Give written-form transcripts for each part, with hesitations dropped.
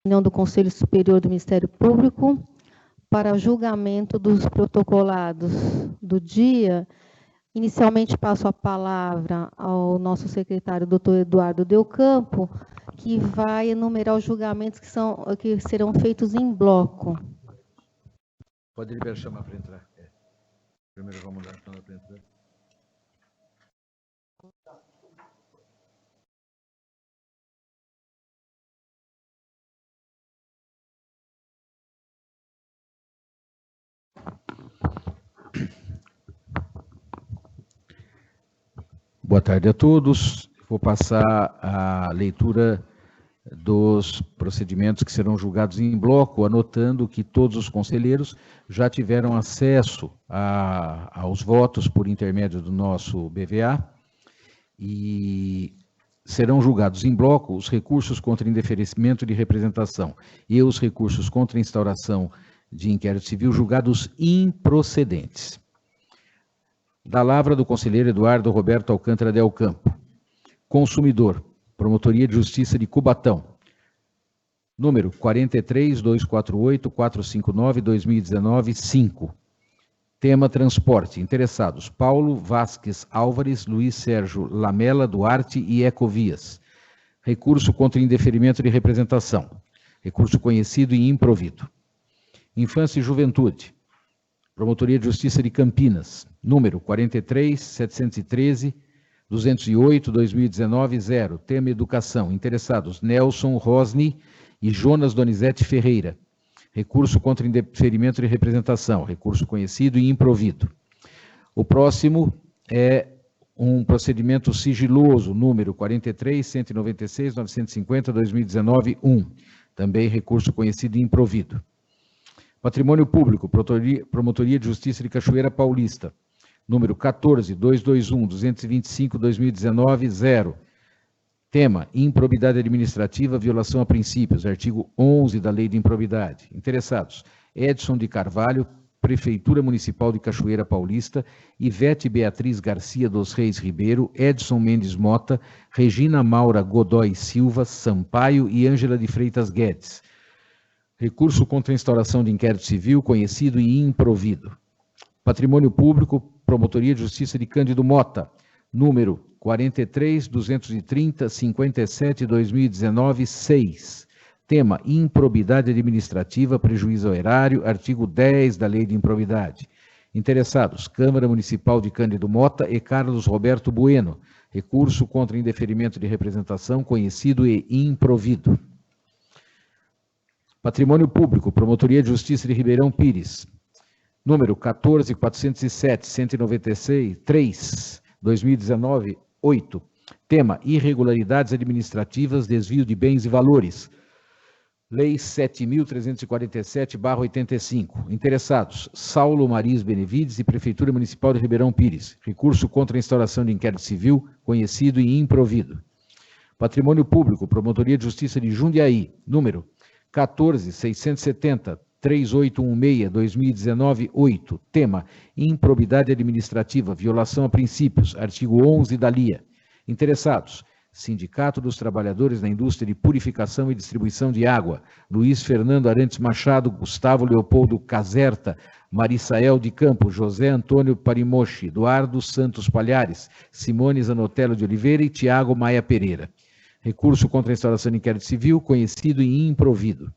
reunião do Conselho Superior do Ministério Público para julgamento dos protocolados do dia. Inicialmente passo a palavra ao nosso secretário, doutor Eduardo Delcampo, que vai enumerar os julgamentos que serão feitos em bloco. Pode liberar chamar para entrar. Primeiro vamos dar para entrar. Boa tarde a todos. Vou passar a leitura dos procedimentos que serão julgados em bloco, anotando que todos os conselheiros já tiveram acesso aos votos por intermédio do nosso BVA e serão julgados em bloco os recursos contra indeferimento de representação e os recursos contra instauração de inquérito civil julgados improcedentes. Da lavra do conselheiro Eduardo Roberto Alcântara del Campo. Consumidor, Promotoria de Justiça de Cubatão. Número 43.248.459.2019-5. Tema transporte. Interessados: Paulo Vasques Álvares, Luiz Sérgio Lamela Duarte e Ecovias. Recurso contra indeferimento de representação. Recurso conhecido e improvido. Infância e Juventude. Promotoria de Justiça de Campinas, número 43.713.208.2019-0. Tema Educação. Interessados: Nelson Rosni e Jonas Donizete Ferreira. Recurso contra indeferimento de representação. Recurso conhecido e improvido. O próximo é um procedimento sigiloso, número 43.196.950.2019-1. Também recurso conhecido e improvido. Patrimônio Público, Promotoria de Justiça de Cachoeira Paulista, número 14.221.225.2019-0. Tema: improbidade administrativa, violação a princípios, artigo 11 da Lei de Improbidade. Interessados: Edson de Carvalho, Prefeitura Municipal de Cachoeira Paulista, Ivete Beatriz Garcia dos Reis Ribeiro, Edson Mendes Mota, Regina Maura Godoy Silva Sampaio e Ângela de Freitas Guedes. Recurso contra a instauração de inquérito civil, conhecido e improvido. Patrimônio Público, Promotoria de Justiça de Cândido Mota, número 43.230.57.2019-6. Tema: improbidade administrativa, prejuízo ao erário, artigo 10 da Lei de Improbidade. Interessados: Câmara Municipal de Cândido Mota e Carlos Roberto Bueno. Recurso contra indeferimento de representação, conhecido e improvido. Patrimônio Público, Promotoria de Justiça de Ribeirão Pires, número 14.407.196.3, 2019-8. Tema: irregularidades administrativas, desvio de bens e valores. Lei 7.347/85. Interessados: Saulo Mariz Benevides e Prefeitura Municipal de Ribeirão Pires. Recurso contra a instauração de inquérito civil, conhecido e improvido. Patrimônio Público, Promotoria de Justiça de Jundiaí, número 14.670.3816.2019-8. Tema: improbidade administrativa, violação a princípios, artigo 11 da LIA. Interessados: Sindicato dos Trabalhadores na Indústria de Purificação e Distribuição de Água, Luiz Fernando Arantes Machado, Gustavo Leopoldo Caserta, Marissael de Campos, José Antônio Parimoshi, Eduardo Santos Palhares, Simone Zanotello de Oliveira e Tiago Maia Pereira. Recurso contra a instauração de inquérito civil, conhecido e improvido.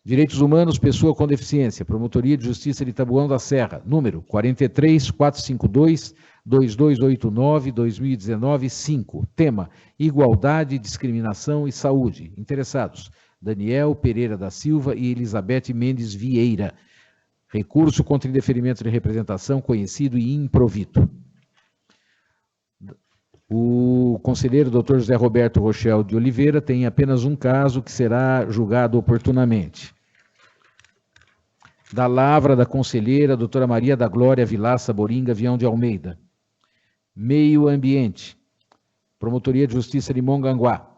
Direitos Humanos, Pessoa com Deficiência, Promotoria de Justiça de Taboão da Serra, número 43.452.2289.2019-5. Tema: igualdade, discriminação e saúde. Interessados: Daniel Pereira da Silva e Elizabeth Mendes Vieira. Recurso contra indeferimento de representação, conhecido e improvido. O conselheiro Dr. José Roberto Rochel de Oliveira tem apenas um caso que será julgado oportunamente. Da lavra da conselheira doutora Maria da Glória Vilaça Boringa Vião de Almeida. Meio Ambiente, Promotoria de Justiça de Mongaguá,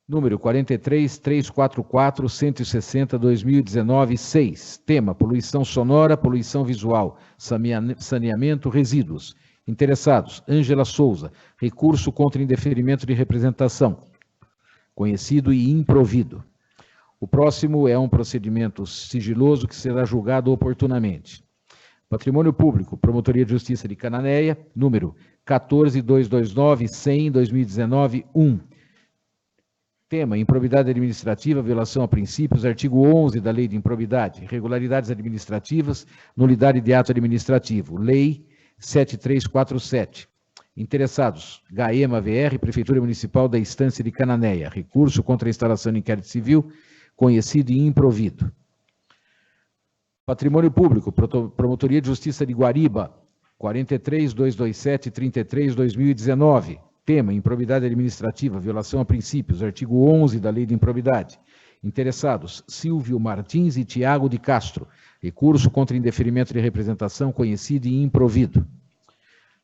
número 43.344.160.2019-6. Tema: poluição sonora, poluição visual, saneamento, resíduos. Interessados: Ângela Souza. Recurso contra indeferimento de representação, conhecido e improvido. O próximo é um procedimento sigiloso que será julgado oportunamente. Patrimônio Público, Promotoria de Justiça de Cananéia, número 14.229.100.2019.1. Tema: improbidade administrativa, violação a princípios, artigo 11 da Lei de Improbidade, irregularidades administrativas, nulidade de ato administrativo, Lei 7347. Interessados: Gaema VR, Prefeitura Municipal da Estância de Cananéia. Recurso contra a instalação de inquérito civil, conhecido e improvido. Patrimônio Público, Promotoria de Justiça de Guariba, 43.227.33.2019. Tema: improbidade administrativa, violação a princípios, artigo 11 da Lei de Improbidade. Interessados: Silvio Martins e Tiago de Castro. Recurso contra indeferimento de representação, conhecido e improvido.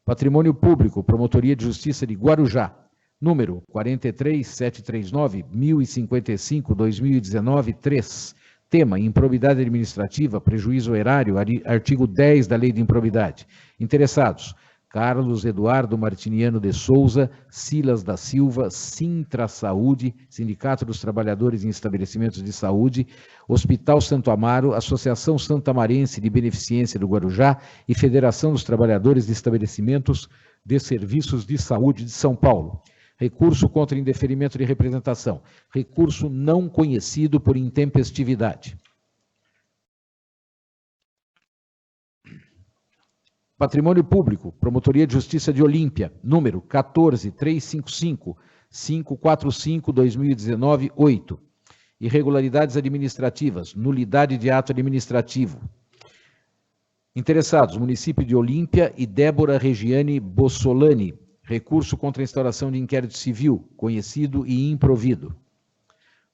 Patrimônio Público, Promotoria de Justiça de Guarujá, número 43.739.1055.2019.3. Tema: improbidade administrativa, prejuízo erário, artigo 10 da Lei de Improbidade. Interessados: Carlos Eduardo Martiniano de Souza, Silas da Silva, Sintra Saúde, Sindicato dos Trabalhadores em Estabelecimentos de Saúde, Hospital Santo Amaro, Associação Santamarense de Beneficência do Guarujá e Federação dos Trabalhadores de Estabelecimentos de Serviços de Saúde de São Paulo. Recurso contra indeferimento de representação. Recurso não conhecido por intempestividade. Patrimônio Público, Promotoria de Justiça de Olímpia, número 14.355.545.2019.8. Irregularidades administrativas, nulidade de ato administrativo. Interessados: município de Olímpia e Débora Regiane Bossolani. Recurso contra a instauração de inquérito civil, conhecido e improvido.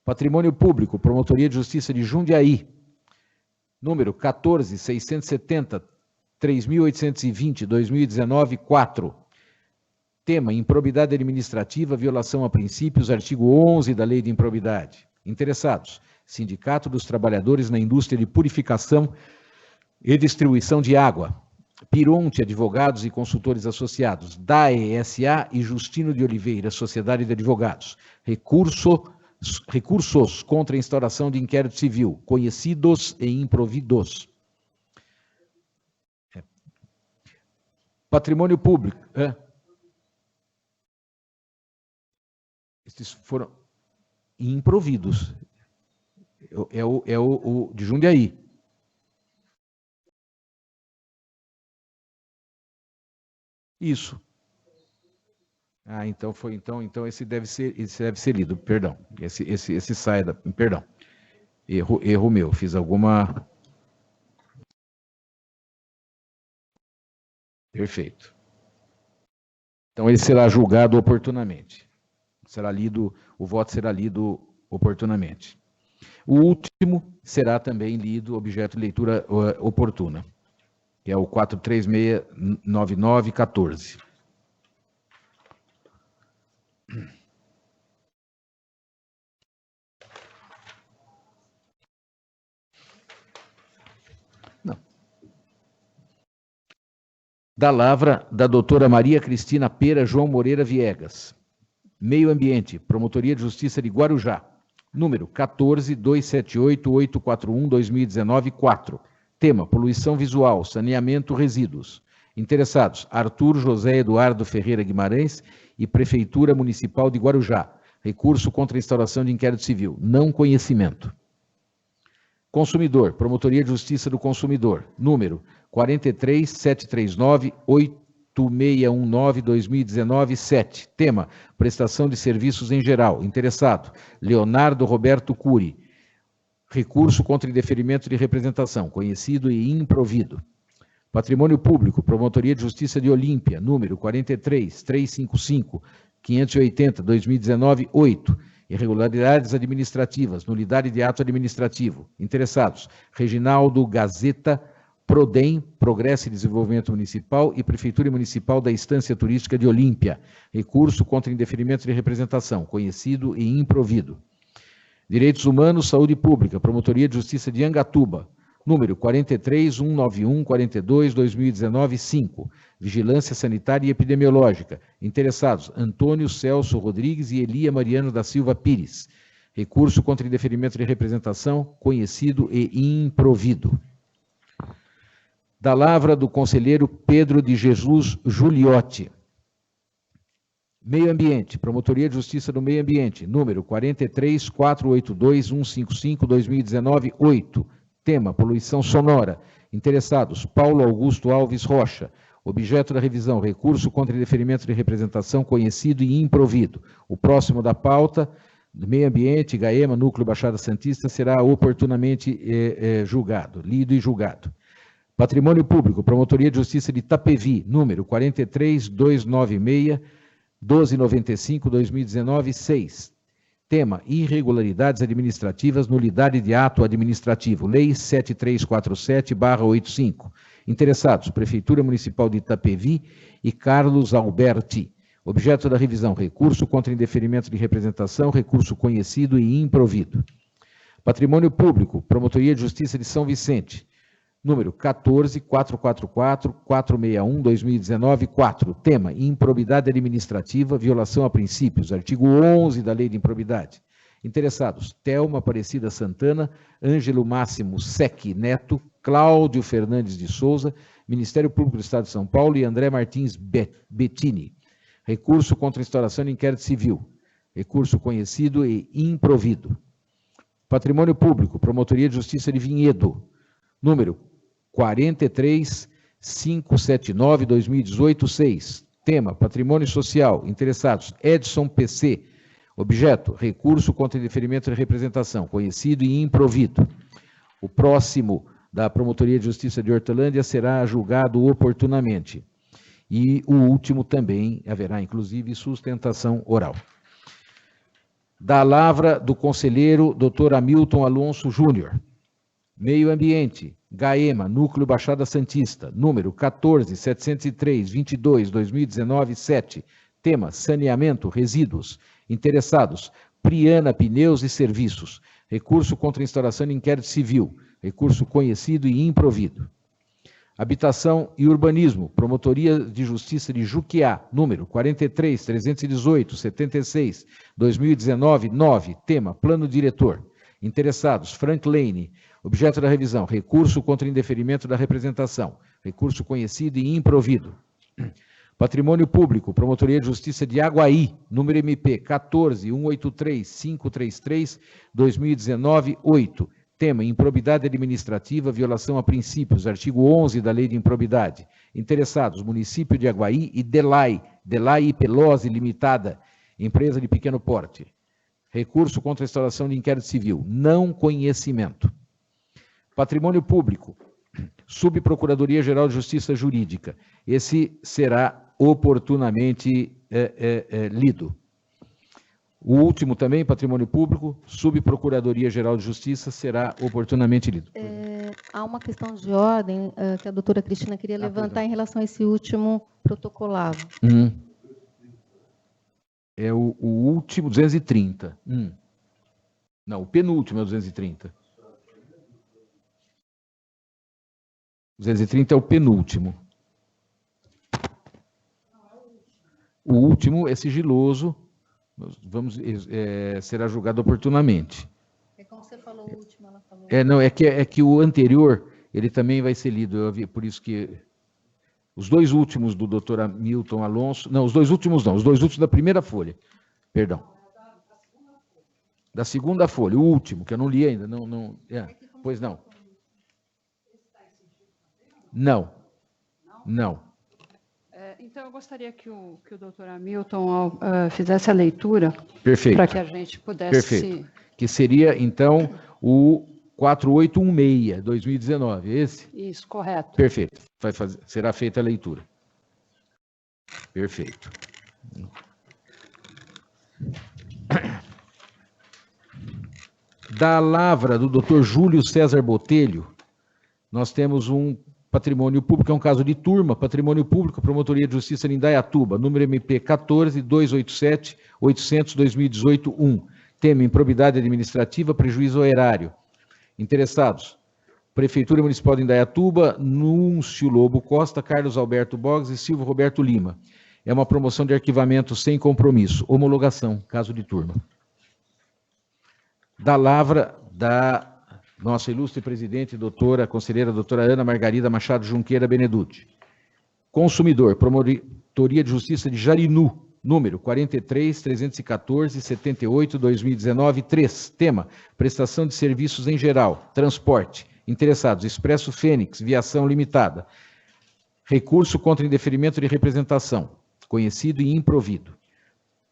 Patrimônio Público, Promotoria de Justiça de Jundiaí, número 14.670.3.820.2019.4. Tema: improbidade administrativa, violação a princípios, artigo 11 da Lei de Improbidade. Interessados: Sindicato dos Trabalhadores na Indústria de Purificação e Distribuição de Água, Pironte Advogados e Consultores Associados, DAE SA e Justino de Oliveira, Sociedade de Advogados. Recursos contra a instauração de inquérito civil, conhecidos e improvidos. Patrimônio Público. Estes foram improvidos. É o de Jundiaí. Isso. Então foi, então esse deve ser lido, perdão. Esse sai da, perdão. Erro meu, fiz alguma. Perfeito. Então ele será julgado oportunamente. O voto será lido oportunamente. O último será também lido, objeto de leitura oportuna, que é o 4369914. Não. Da lavra da doutora Maria Cristina Pera João Moreira Viegas. Meio Ambiente, Promotoria de Justiça de Guarujá, número 14.278.841.2019.4. Tema: poluição visual, saneamento, resíduos. Interessados: Arthur José Eduardo Ferreira Guimarães e Prefeitura Municipal de Guarujá. Recurso contra a instauração de inquérito civil. Não conhecimento. Consumidor, Promotoria de Justiça do Consumidor, número 43.739.8619.2019.7. Tema: prestação de serviços em geral. Interessado: Leonardo Roberto Cury. Recurso contra indeferimento de representação, conhecido e improvido. Patrimônio Público, Promotoria de Justiça de Olímpia, número 43.355.580.2019.8. Irregularidades administrativas, nulidade de ato administrativo. Interessados: Reginaldo Gazeta, Prodem, Progresso e Desenvolvimento Municipal e Prefeitura Municipal da Estância Turística de Olímpia. Recurso contra indeferimento de representação, conhecido e improvido. Direitos Humanos, Saúde Pública, Promotoria de Justiça de Angatuba, número 43.191.42.2019.5. Vigilância Sanitária e Epidemiológica. Interessados: Antônio Celso Rodrigues e Elia Mariano da Silva Pires. Recurso contra indeferimento de representação, conhecido e improvido. Da lavra do conselheiro Pedro de Jesus Giuliotti. Meio Ambiente, Promotoria de Justiça do Meio Ambiente, número 43482155-2019-8. Tema, poluição sonora. Interessados, Paulo Augusto Alves Rocha. Objeto da revisão, recurso contra indeferimento de representação, conhecido e improvido. O próximo da pauta, do Meio Ambiente, GAEMA, Núcleo Baixada Santista, será oportunamente julgado, lido e julgado. Patrimônio Público, Promotoria de Justiça de Itapevi, número 43296-1295-2019-6. Tema, irregularidades administrativas, nulidade de ato administrativo, Lei 7347/85. Interessados, Prefeitura Municipal de Itapevi e Carlos Alberti. Objeto da revisão, recurso contra indeferimento de representação, recurso conhecido e improvido. Patrimônio Público, Promotoria de Justiça de São Vicente, número 14.444.461/2019-4. Tema, improbidade administrativa, violação a princípios, artigo 11 da Lei de Improbidade. Interessados, Thelma Aparecida Santana, Ângelo Máximo Sec Neto, Cláudio Fernandes de Souza, Ministério Público do Estado de São Paulo e André Martins Bettini. Recurso contra instauração de inquérito civil. Recurso conhecido e improvido. Patrimônio Público, Promotoria de Justiça de Vinhedo, número 43579-2018-6. Tema, Patrimônio Social. Interessados, Edson PC. Objeto, recurso contra indeferimento de representação, conhecido e improvido. O próximo da Promotoria de Justiça de Hortolândia será julgado oportunamente. E o último também haverá, inclusive, sustentação oral. Da lavra do conselheiro Dr. Hamilton Alonso Júnior. Meio Ambiente, GAEMA, Núcleo Baixada Santista, número 14.703.22.2019-7. Tema, saneamento, resíduos. Interessados, Priana Pneus e Serviços. Recurso contra instauração de inquérito civil. Recurso conhecido e improvido. Habitação e Urbanismo, Promotoria de Justiça de Juquiá, número 43.318.76.2019-9. Tema, Plano Diretor. Interessados, Frank Lane. Objeto da revisão, recurso contra indeferimento da representação. Recurso conhecido e improvido. Patrimônio Público, Promotoria de Justiça de Aguaí, número MP 14.183.533.2019-8. Tema, improbidade administrativa, violação a princípios, artigo 11 da Lei de Improbidade. Interessados, município de Aguaí e Delay e Pelose Limitada, empresa de pequeno porte. Recurso contra a instauração de inquérito civil, não conhecimento. Patrimônio Público, Subprocuradoria-Geral de Justiça Jurídica. Esse será oportunamente lido. O último também, Patrimônio Público, Subprocuradoria-Geral de Justiça, será oportunamente lido. Há uma questão de ordem que a doutora Cristina queria levantar em relação a esse último protocolado. É o último, 230. Não, o penúltimo é o 230. 230 é o penúltimo. O último é sigiloso, será julgado oportunamente. É como você falou, o último, ela falou. Não, é que o anterior, ele também vai ser lido, por isso que... Os dois últimos do Dr. Hamilton Alonso... Não, os dois últimos não, os dois últimos da primeira folha. Perdão. Da segunda folha, o último, que eu não li ainda. Pois não. Não. Então, eu gostaria que o Dr. Hamilton fizesse a leitura. Perfeito. Para que a gente pudesse... Perfeito. Que seria, então, o 4816, 2019, é esse? Isso, correto. Perfeito. Será feita a leitura. Perfeito. Da lavra do Dr. Júlio César Botelho, nós temos um patrimônio público, é um caso de turma, patrimônio público, Promotoria de Justiça de Indaiatuba, número MP 14.287.800.2018-1. Tema, improbidade administrativa, prejuízo ao erário. Interessados, Prefeitura Municipal de Indaiatuba, Núncio Lobo Costa, Carlos Alberto Boggs e Silvio Roberto Lima. É uma promoção de arquivamento sem compromisso. Homologação, caso de turma. da lavra da nossa ilustre presidente, conselheira doutora Ana Margarida Machado Junqueira Benedutti. Consumidor, Promotoria de Justiça de Jarinu, número 43.314.78/2019, 3. Tema: prestação de serviços em geral, transporte. Interessados: Expresso Fênix, Viação Limitada. Recurso contra indeferimento de representação, conhecido e improvido.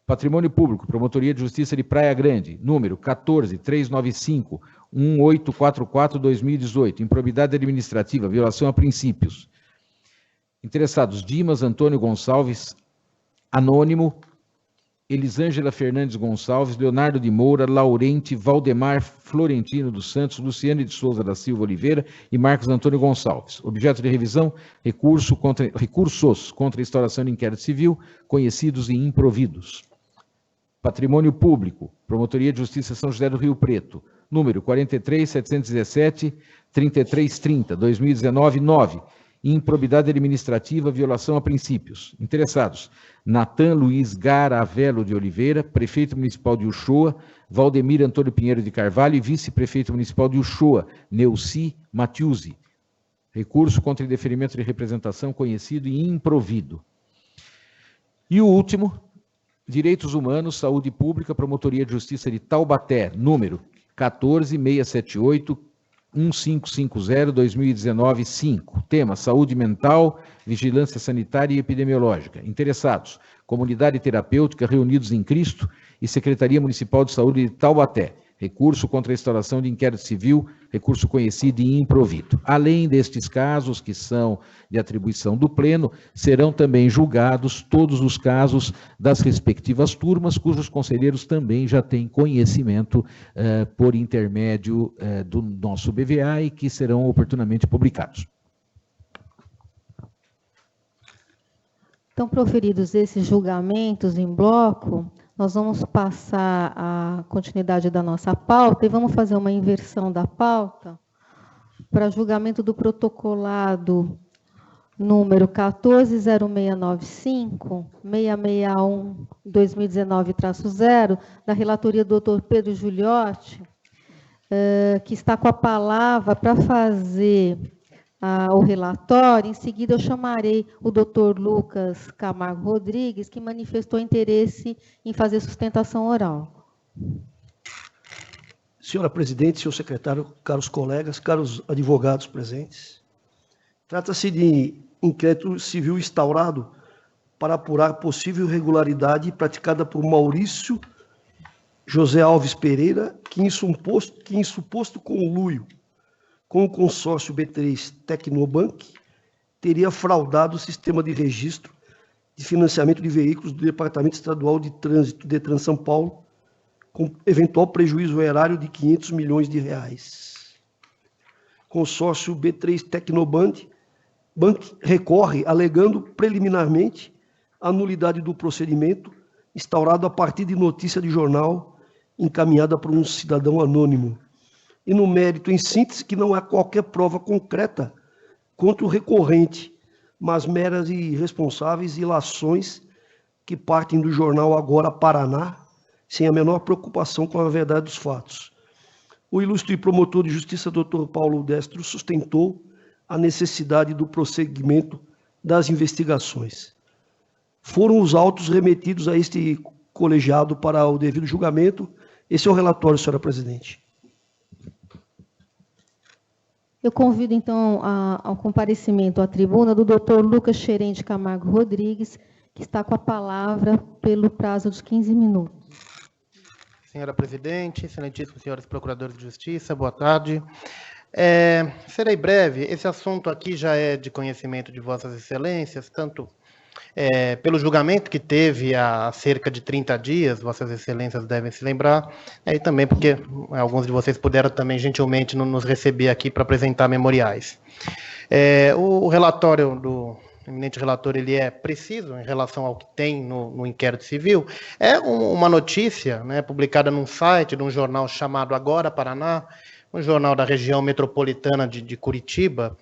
Patrimônio Público, Promotoria de Justiça de Praia Grande, número 14.395.1844/2018, improbidade administrativa, violação a princípios. Interessados: Dimas Antônio Gonçalves, anônimo, Elisângela Fernandes Gonçalves, Leonardo de Moura, Laurente, Valdemar Florentino dos Santos, Luciane de Souza da Silva Oliveira e Marcos Antônio Gonçalves. Objeto de revisão: recursos contra a instauração de inquérito civil, conhecidos e improvidos. Patrimônio Público, Promotoria de Justiça São José do Rio Preto, número 43.717.3330, 2019, 9. Improbidade administrativa, violação a princípios. Interessados: Natan Luiz Garavello de Oliveira, Prefeito Municipal de Uchoa, Valdemir Antônio Pinheiro de Carvalho e Vice-Prefeito Municipal de Uchoa, Neuci Matiusi. Recurso contra indeferimento de representação, conhecido e improvido. E o último: Direitos Humanos, Saúde Pública, Promotoria de Justiça de Taubaté, número 14.678.1550, 2019, 5. Tema: saúde mental, vigilância sanitária e epidemiológica. Interessados: Comunidade Terapêutica Reunidos em Cristo e Secretaria Municipal de Saúde de Taubaté. Recurso contra a instauração de inquérito civil, recurso conhecido e improvido. Além destes casos, que são de atribuição do Pleno, serão também julgados todos os casos das respectivas turmas, cujos conselheiros também já têm conhecimento por intermédio do nosso BVA e que serão oportunamente publicados. Então, proferidos esses julgamentos em bloco, nós vamos passar a continuidade da nossa pauta e vamos fazer uma inversão da pauta para julgamento do protocolado número 14.0695.661/2019-0, da relatoria do Dr. Pedro Giuliotti, que está com a palavra para fazer o relatório. Em seguida, eu chamarei o doutor Lucas Camargo Rodrigues, que manifestou interesse em fazer sustentação oral. Senhora presidente, senhor secretário, caros colegas, caros advogados presentes, trata-se de inquérito civil instaurado para apurar possível irregularidade praticada por Maurício José Alves Pereira, que em suposto conluio com o consórcio B3 Tecnobank, teria fraudado o sistema de registro de financiamento de veículos do Departamento Estadual de Trânsito, DETRAN São Paulo, com eventual prejuízo erário de R$500 milhões. Consórcio B3 Tecnobank recorre alegando preliminarmente a nulidade do procedimento instaurado a partir de notícia de jornal encaminhada por um cidadão anônimo. E no mérito, em síntese, que não há qualquer prova concreta contra o recorrente, mas meras e irresponsáveis ilações que partem do jornal Agora Paraná, sem a menor preocupação com a verdade dos fatos. O ilustre promotor de justiça, Dr. Paulo Destro, sustentou a necessidade do prosseguimento das investigações. Foram os autos remetidos a este colegiado para o devido julgamento. Esse é o relatório, senhora presidente. Eu convido, então, ao comparecimento à tribuna do doutor Lucas Xerente Camargo Rodrigues, que está com a palavra pelo prazo de 15 minutos. Senhora presidente, excelentíssimos senhores procuradores de justiça, boa tarde. Serei breve. Esse assunto aqui já é de conhecimento de vossas excelências, tanto pelo julgamento que teve há cerca de 30 dias, vossas excelências devem se lembrar, e também porque alguns de vocês puderam também gentilmente nos receber aqui para apresentar memoriais. O relatório do eminente relator, ele é preciso em relação ao que tem no inquérito civil. É uma notícia, né, publicada num site de um jornal chamado Agora Paraná, um jornal da região metropolitana de Curitiba,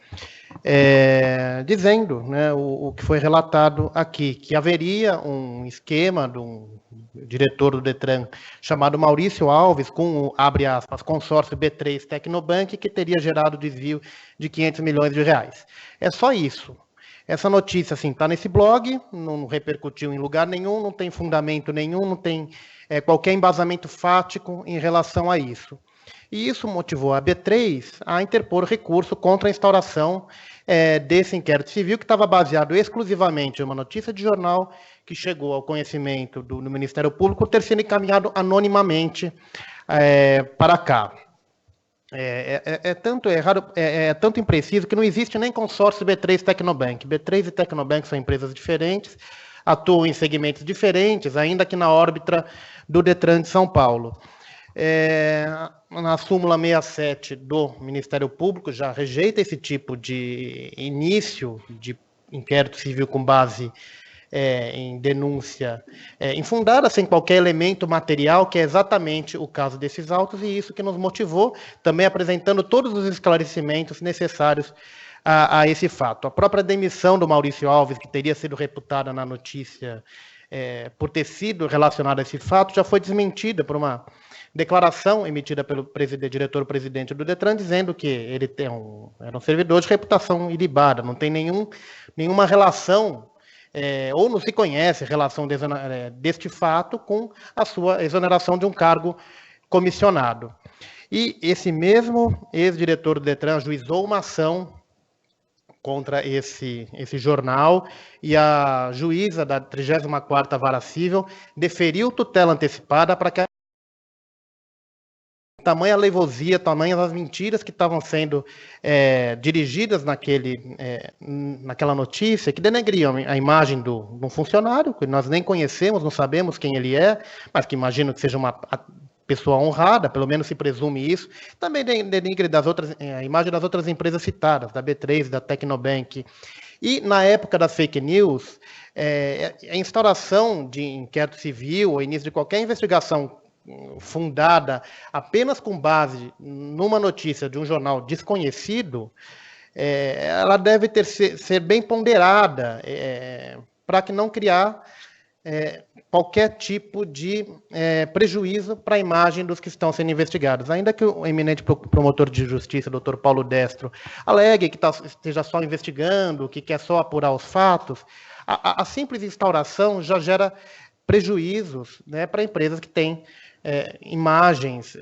dizendo, né, o que foi relatado aqui, que haveria um esquema de um diretor do Detran chamado Maurício Alves, com, abre aspas, consórcio B3 Tecnobank, que teria gerado desvio de 500 milhões de reais. É só isso. Essa notícia, assim, está nesse blog, não repercutiu em lugar nenhum, não tem fundamento nenhum, não tem qualquer embasamento fático em relação a isso. E isso motivou a B3 a interpor recurso contra a instauração desse inquérito civil, que estava baseado exclusivamente em uma notícia de jornal que chegou ao conhecimento do Ministério Público ter sido encaminhado anonimamente para cá. Tanto errado, tanto impreciso que não existe nem consórcio B3 Tecnobank. B3 e Tecnobank são empresas diferentes, atuam em segmentos diferentes, ainda que na órbita do Detran de São Paulo. Na súmula 67 do Ministério Público já rejeita esse tipo de início de inquérito civil com base em denúncia infundada, sem qualquer elemento material, que é exatamente o caso desses autos, e isso que nos motivou, também apresentando todos os esclarecimentos necessários a esse fato. A própria demissão do Maurício Alves, que teria sido reputada na notícia por ter sido relacionada a esse fato, já foi desmentida por uma declaração emitida pelo diretor-presidente do Detran, dizendo que ele era um servidor de reputação ilibada, não tem nenhuma relação, ou não se conhece relação deste fato com a sua exoneração de um cargo comissionado. E esse mesmo ex-diretor do Detran ajuizou uma ação contra esse jornal, e a juíza da 34ª Vara Civil deferiu tutela antecipada para que tamanha leivosia, tamanhas as mentiras que estavam sendo dirigidas naquela notícia, que denegriam a imagem de um funcionário, que nós nem conhecemos, não sabemos quem ele é, mas que imagino que seja uma pessoa honrada, pelo menos se presume isso. Também denigre a imagem das outras empresas citadas, da B3, da Tecnobank. E, na época das fake news, a instauração de inquérito civil, o início de qualquer investigação fundada apenas com base numa notícia de um jornal desconhecido, ela deve ser bem ponderada para que não criar qualquer tipo de prejuízo para a imagem dos que estão sendo investigados. Ainda que o eminente promotor de justiça, doutor Paulo Destro, alegue que esteja só investigando, que quer só apurar os fatos, a simples instauração já gera prejuízos, né, para empresas que têm imagens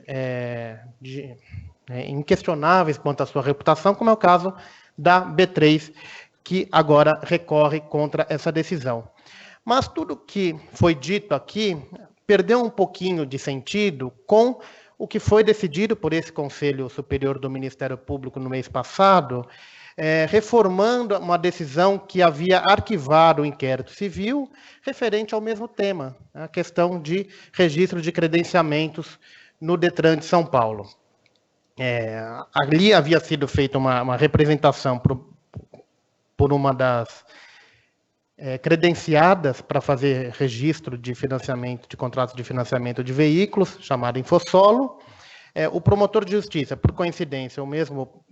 inquestionáveis quanto à sua reputação, como é o caso da B3, que agora recorre contra essa decisão. Mas tudo que foi dito aqui perdeu um pouquinho de sentido com o que foi decidido por esse Conselho Superior do Ministério Público no mês passado, reformando uma decisão que havia arquivado o inquérito civil referente ao mesmo tema, a questão de registro de credenciamentos no Detran de São Paulo. Ali havia sido feita uma representação por uma das credenciadas para fazer registro de financiamento, de contratos de financiamento de veículos, chamada Infosolo. O promotor de justiça, por coincidência, o mesmo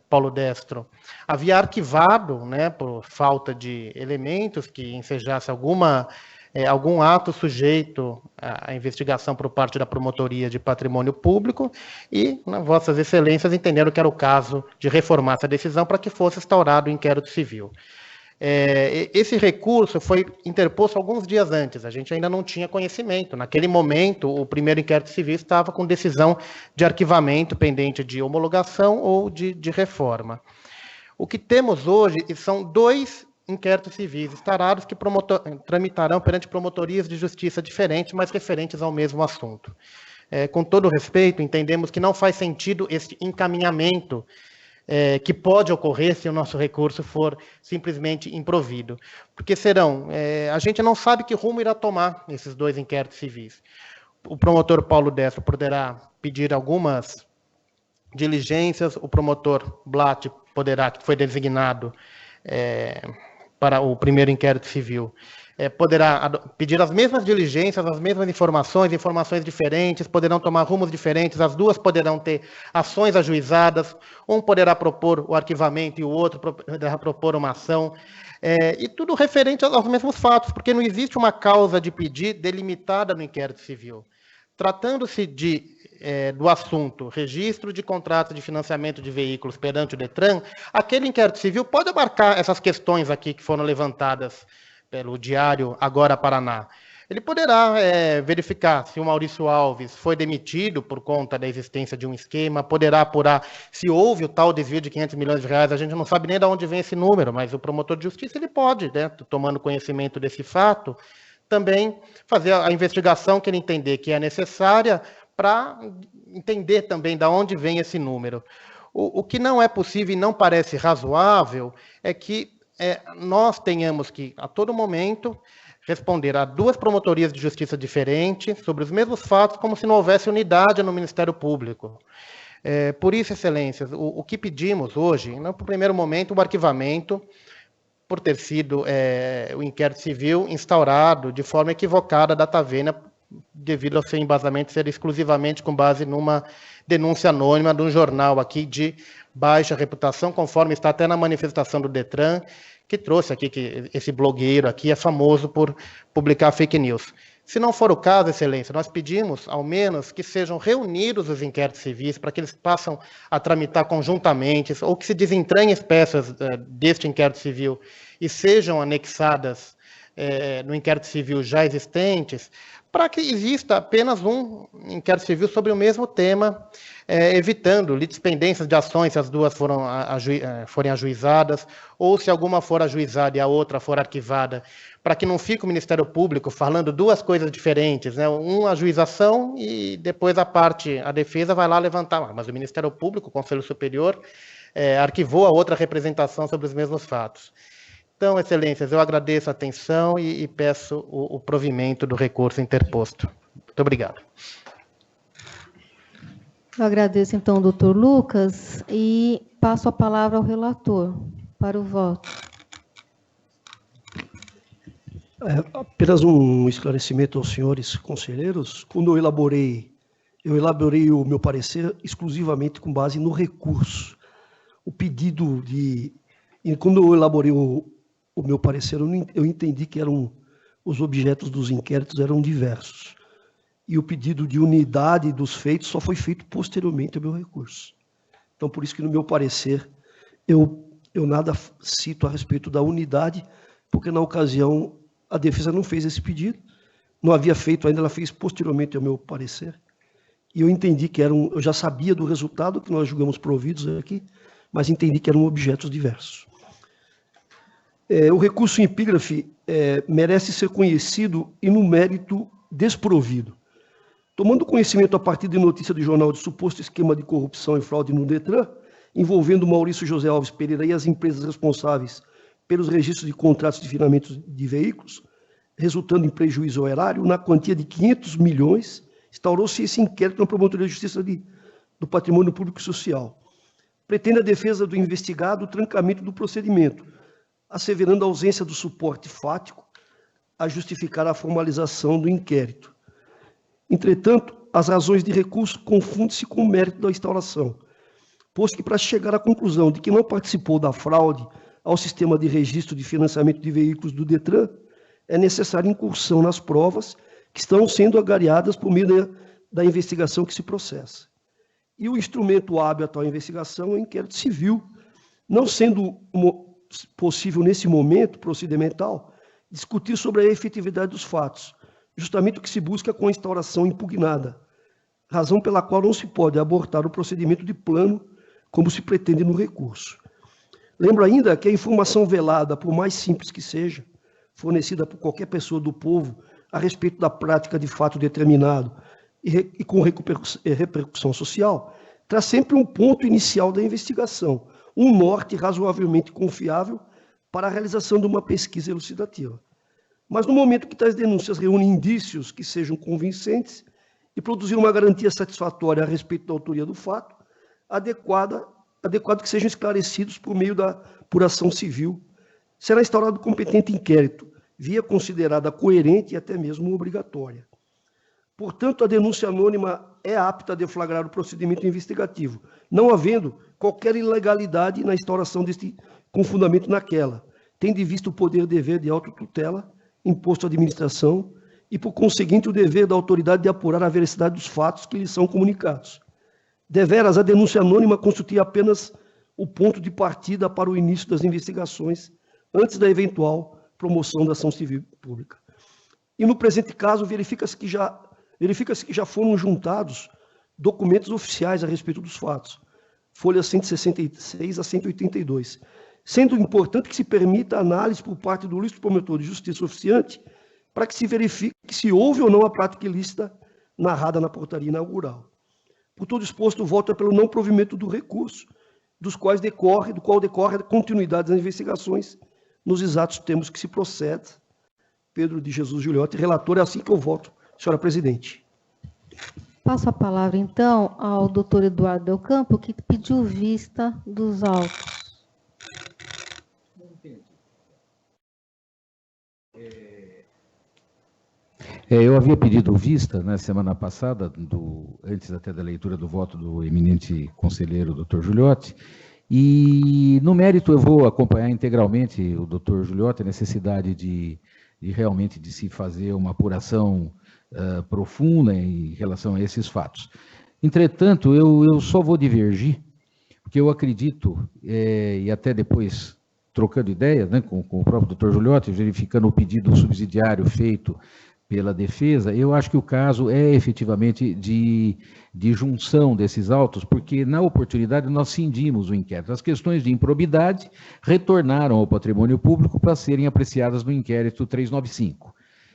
Paulo Destro, havia arquivado, né, por falta de elementos que ensejasse algum ato sujeito à investigação por parte da Promotoria de Patrimônio Público, e Vossas Excelências entenderam que era o caso de reformar essa decisão para que fosse instaurado o inquérito civil. Esse recurso foi interposto alguns dias antes, a gente ainda não tinha conhecimento. Naquele momento, o primeiro inquérito civil estava com decisão de arquivamento pendente de homologação ou de reforma. O que temos hoje são 2 inquéritos civis instaurados que tramitarão perante promotorias de justiça diferentes, mas referentes ao mesmo assunto. Com todo respeito, entendemos que não faz sentido esse encaminhamento que pode ocorrer se o nosso recurso for simplesmente improvido. Porque a gente não sabe que rumo irá tomar esses 2 inquéritos civis. O promotor Paulo Destro poderá pedir algumas diligências, o promotor Blatt poderá, que foi designado para o primeiro inquérito civil, poderá pedir as mesmas diligências, as mesmas informações diferentes, poderão tomar rumos diferentes, as duas poderão ter ações ajuizadas, um poderá propor o arquivamento e o outro poderá propor uma ação, e tudo referente aos mesmos fatos, porque não existe uma causa de pedir delimitada no inquérito civil. Tratando-se do assunto registro de contratos de financiamento de veículos perante o DETRAN, aquele inquérito civil pode abarcar essas questões aqui que foram levantadas pelo Diário Agora Paraná. Ele poderá verificar se o Maurício Alves foi demitido por conta da existência de um esquema, poderá apurar se houve o tal desvio de 500 milhões de reais, a gente não sabe nem de onde vem esse número, mas o promotor de justiça ele pode, né, tomando conhecimento desse fato, também fazer a investigação que ele entender que é necessária para entender também de onde vem esse número. O que não é possível e não parece razoável é que nós tenhamos que, a todo momento, responder a duas promotorias de justiça diferentes sobre os mesmos fatos, como se não houvesse unidade no Ministério Público. Por isso, Excelências, o que pedimos hoje, no primeiro momento, o arquivamento, por ter sido o inquérito civil instaurado de forma equivocada da Tavena, devido ao seu embasamento ser exclusivamente com base numa denúncia anônima de um jornal aqui de baixa reputação, conforme está até na manifestação do DETRAN, que trouxe aqui que esse blogueiro aqui é famoso por publicar fake news. Se não for o caso, Excelência, nós pedimos, ao menos, que sejam reunidos os inquéritos civis para que eles passem a tramitar conjuntamente, ou que se desentranhem as peças deste inquérito civil e sejam anexadas no inquérito civil já existentes, para que exista apenas um inquérito civil sobre o mesmo tema, evitando litispendências de ações se as duas forem ajuizadas, ou se alguma for ajuizada e a outra for arquivada, para que não fique o Ministério Público falando duas coisas diferentes, né? Uma ajuização e depois a defesa vai lá levantar, mas o Ministério Público, o Conselho Superior, arquivou a outra representação sobre os mesmos fatos. Então, Excelências, eu agradeço a atenção e peço o provimento do recurso interposto. Muito obrigado. Eu agradeço, então, ao doutor Lucas, e passo a palavra ao relator para o voto. Apenas um esclarecimento aos senhores conselheiros. Quando eu elaborei o meu parecer exclusivamente com base no recurso. O pedido de... E quando eu elaborei o meu parecer, eu entendi que os objetos dos inquéritos eram diversos. E o pedido de unidade dos feitos só foi feito posteriormente ao meu recurso. Então, por isso que no meu parecer, eu nada cito a respeito da unidade, porque na ocasião a defesa não fez esse pedido, não havia feito ainda, ela fez posteriormente ao meu parecer. E eu entendi que eu já sabia do resultado que nós julgamos providos aqui, mas entendi que eram objetos diversos. O recurso em epígrafe merece ser conhecido e no mérito desprovido. Tomando conhecimento a partir de notícia de jornal de suposto esquema de corrupção e fraude no DETRAN, envolvendo Maurício José Alves Pereira e as empresas responsáveis pelos registros de contratos de financiamento de veículos, resultando em prejuízo ao erário, na quantia de 500 milhões, instaurou-se esse inquérito na Promotoria de Justiça do Patrimônio Público e Social. Pretende a defesa do investigado o trancamento do procedimento, asseverando a ausência do suporte fático a justificar a formalização do inquérito. Entretanto, as razões de recurso confundem-se com o mérito da instauração, posto que, para chegar à conclusão de que não participou da fraude ao sistema de registro de financiamento de veículos do DETRAN, é necessária incursão nas provas que estão sendo agariadas por meio da investigação que se processa. E o instrumento hábil a tal investigação é o inquérito civil, não sendo possível, nesse momento procedimental, discutir sobre a efetividade dos fatos, justamente o que se busca com a instauração impugnada, razão pela qual não se pode abortar o procedimento de plano, como se pretende no recurso. Lembro ainda que a informação velada, por mais simples que seja, fornecida por qualquer pessoa do povo a respeito da prática de fato determinado e com repercussão social, traz sempre um ponto inicial da investigação, um norte razoavelmente confiável para a realização de uma pesquisa elucidativa. Mas no momento que tais denúncias reúnem indícios que sejam convincentes e produzir uma garantia satisfatória a respeito da autoria do fato, adequado que sejam esclarecidos por meio da apuração civil, será instaurado competente inquérito, via considerada coerente e até mesmo obrigatória. Portanto, a denúncia anônima é apta a deflagrar o procedimento investigativo, não havendo qualquer ilegalidade na instauração deste com fundamento naquela, tendo em vista o poder-dever de autotutela imposto à administração e, por conseguinte, o dever da autoridade de apurar a veracidade dos fatos que lhes são comunicados. Deveras, a denúncia anônima constitui apenas o ponto de partida para o início das investigações, antes da eventual promoção da ação civil pública. E, no presente caso, verifica-se que já foram juntados documentos oficiais a respeito dos fatos, folhas 166 a 182, sendo importante que se permita a análise por parte do ilustro promotor de justiça oficiante para que se verifique se houve ou não a prática ilícita narrada na portaria inaugural. Por todo exposto, o voto é pelo não provimento do recurso, do qual decorre a continuidade das investigações nos exatos termos que se procede. Pedro de Jesus Giuliotti, relator, é assim que eu voto, senhora presidente. Passo a palavra, então, ao doutor Eduardo Del Campo, que pediu vista dos autos. Eu havia pedido vista na semana passada, antes até da leitura do voto do eminente conselheiro Dr. Giuliotti, e no mérito eu vou acompanhar integralmente o Dr. Giuliotti, a necessidade de realmente de se fazer uma apuração profunda em relação a esses fatos. Entretanto, eu só vou divergir, porque eu acredito, e até depois trocando ideia, né, com o próprio Dr. Giuliotti, verificando o pedido subsidiário feito pela defesa, eu acho que o caso é efetivamente de junção desses autos, porque na oportunidade nós cindimos o inquérito. As questões de improbidade retornaram ao patrimônio público para serem apreciadas no inquérito 395.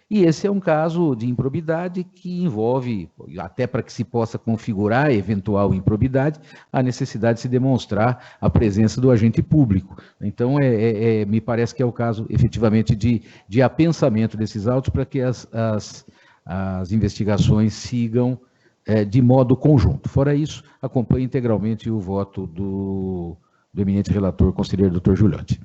E esse é um caso de improbidade que envolve, até para que se possa configurar eventual improbidade, a necessidade de se demonstrar a presença do agente público. Então, me parece que é o caso, efetivamente, de apensamento desses autos para que as investigações sigam de modo conjunto. Fora isso, acompanho integralmente o voto do eminente relator, conselheiro Dr. Giuliotti.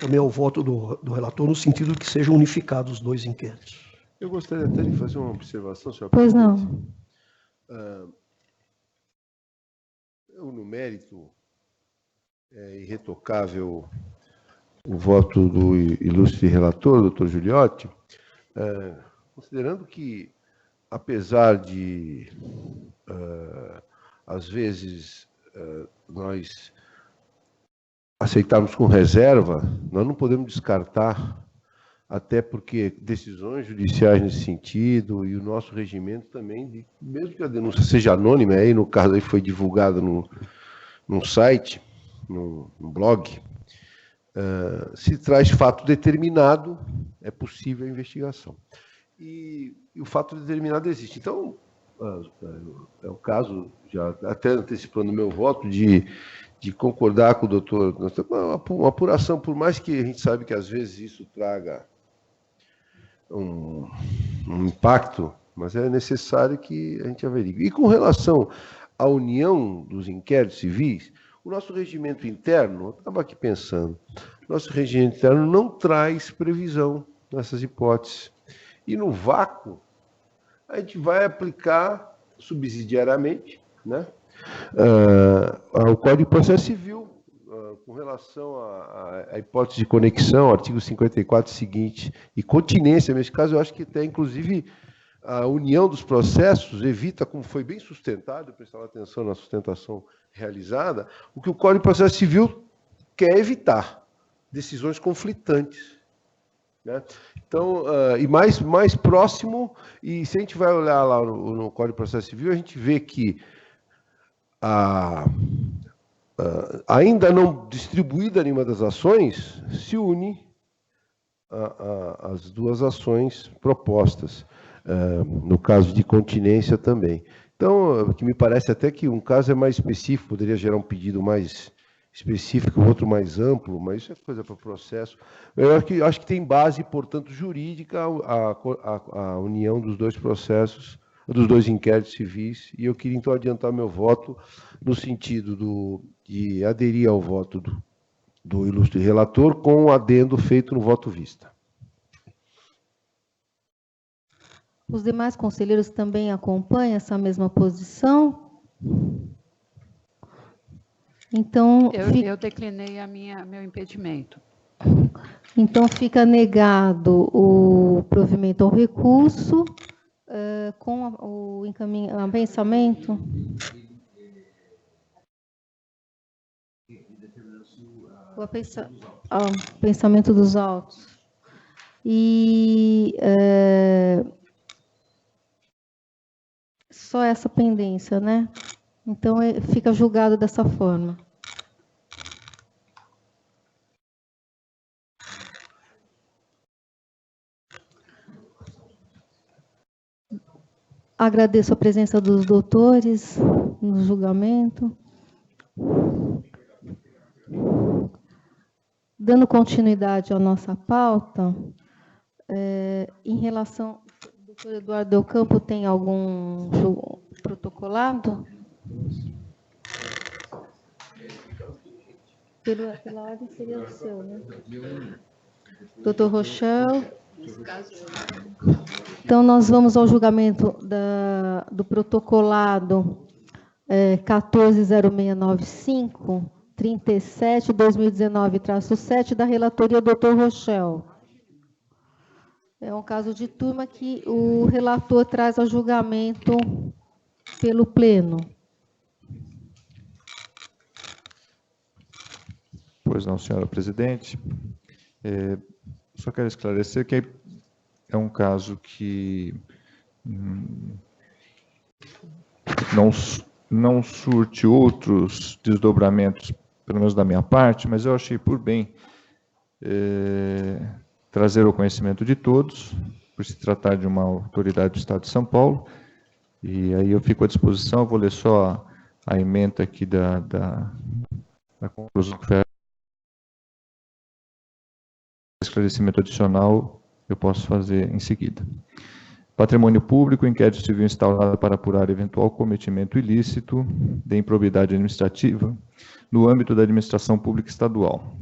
Também é o voto do relator, no sentido que sejam unificados os dois inquéritos. Eu gostaria até de fazer uma observação, senhor Pois presidente. não. No mérito, é irretocável o voto do ilustre relator, doutor Giuliotti, considerando que, apesar de, às vezes, nós aceitarmos com reserva, nós não podemos descartar, até porque decisões judiciais nesse sentido e o nosso regimento também, mesmo que a denúncia seja anônima, aí no caso aí foi divulgado num site, num blog, se traz fato determinado, é possível a investigação. E o fato determinado existe. Então, é o caso, já até antecipando o meu voto, de concordar com o doutor, uma apuração, por mais que a gente sabe que às vezes isso traga um impacto, mas é necessário que a gente averigue. E com relação à união dos inquéritos civis, o nosso regimento interno, eu estava aqui pensando, nosso regimento interno não traz previsão nessas hipóteses. E no vácuo, a gente vai aplicar subsidiariamente, né? O Código de Processo Civil, com relação à hipótese de conexão, artigo 54 seguinte, e continência, nesse caso, eu acho que até, inclusive, a união dos processos evita, como foi bem sustentado, prestar atenção na sustentação realizada, o que o Código de Processo Civil quer evitar, decisões conflitantes. Né? Então, e mais próximo, e se a gente vai olhar lá no Código de Processo Civil, a gente vê que ainda não distribuída nenhuma das ações, se une às duas ações propostas, no caso de continência também. Então, o que me parece até que um caso é mais específico, poderia gerar um pedido mais específico, outro mais amplo, mas isso é coisa para o processo. Eu acho que tem base, portanto, jurídica a união dos dois processos, dos dois inquéritos civis, e eu queria, então, adiantar meu voto no sentido de aderir ao voto do ilustre relator, com o adendo feito no voto vista. Os demais conselheiros também acompanham essa mesma posição? Então, Eu declinei meu impedimento. Então, fica negado o provimento ao recurso com o pensamento. O pensamento dos autos. E só essa pendência, né? Então, fica julgado dessa forma. Agradeço a presença dos doutores no julgamento. Dando continuidade à nossa pauta, em relação... O doutor Eduardo Del Campo tem algum protocolado? Pela ordem seria o seu, né? Doutor Rochel. Então, nós vamos ao julgamento do protocolado 140695, 37/2019-7, da relatoria doutor Rochel. É um caso de turma que o relator traz a julgamento pelo Pleno. Pois não, senhora presidente. Só quero esclarecer que é um caso que não surte outros desdobramentos, pelo menos da minha parte, mas eu achei por bem trazer ao conhecimento de todos, por se tratar de uma autoridade do Estado de São Paulo, e aí eu fico à disposição. Eu vou ler só a ementa aqui da conclusão que foi esclarecimento adicional, eu posso fazer em seguida. Patrimônio público, inquérito civil instaurado para apurar eventual cometimento ilícito de improbidade administrativa no âmbito da administração pública estadual.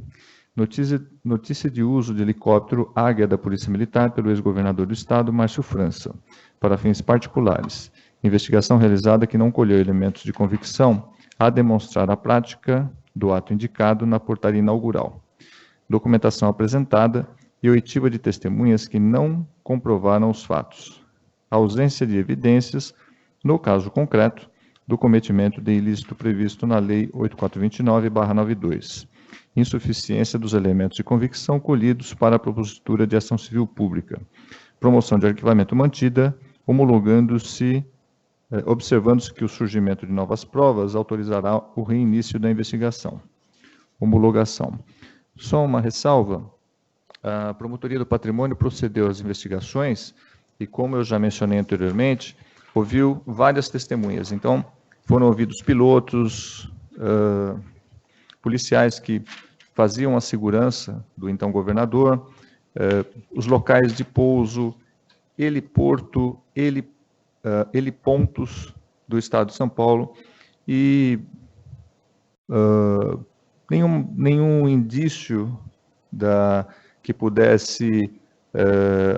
Notícia de uso de helicóptero Águia da Polícia Militar pelo ex-governador do Estado, Márcio França, para fins particulares. Investigação realizada que não colheu elementos de convicção a demonstrar a prática do ato indicado na portaria inaugural. Documentação apresentada e oitiva de testemunhas que não comprovaram os fatos. Ausência de evidências, no caso concreto, do cometimento de ilícito previsto na Lei 8429/92. Insuficiência dos elementos de convicção colhidos para a propositura de ação civil pública. Promoção de arquivamento mantida, observando-se que o surgimento de novas provas autorizará o reinício da investigação. Homologação. Só uma ressalva, a Promotoria do Patrimônio procedeu às investigações e, como eu já mencionei anteriormente, ouviu várias testemunhas. Então, foram ouvidos pilotos, policiais que faziam a segurança do então governador, os locais de pouso, heliporto, helipontos do Estado de São Paulo, e nenhum indício que pudesse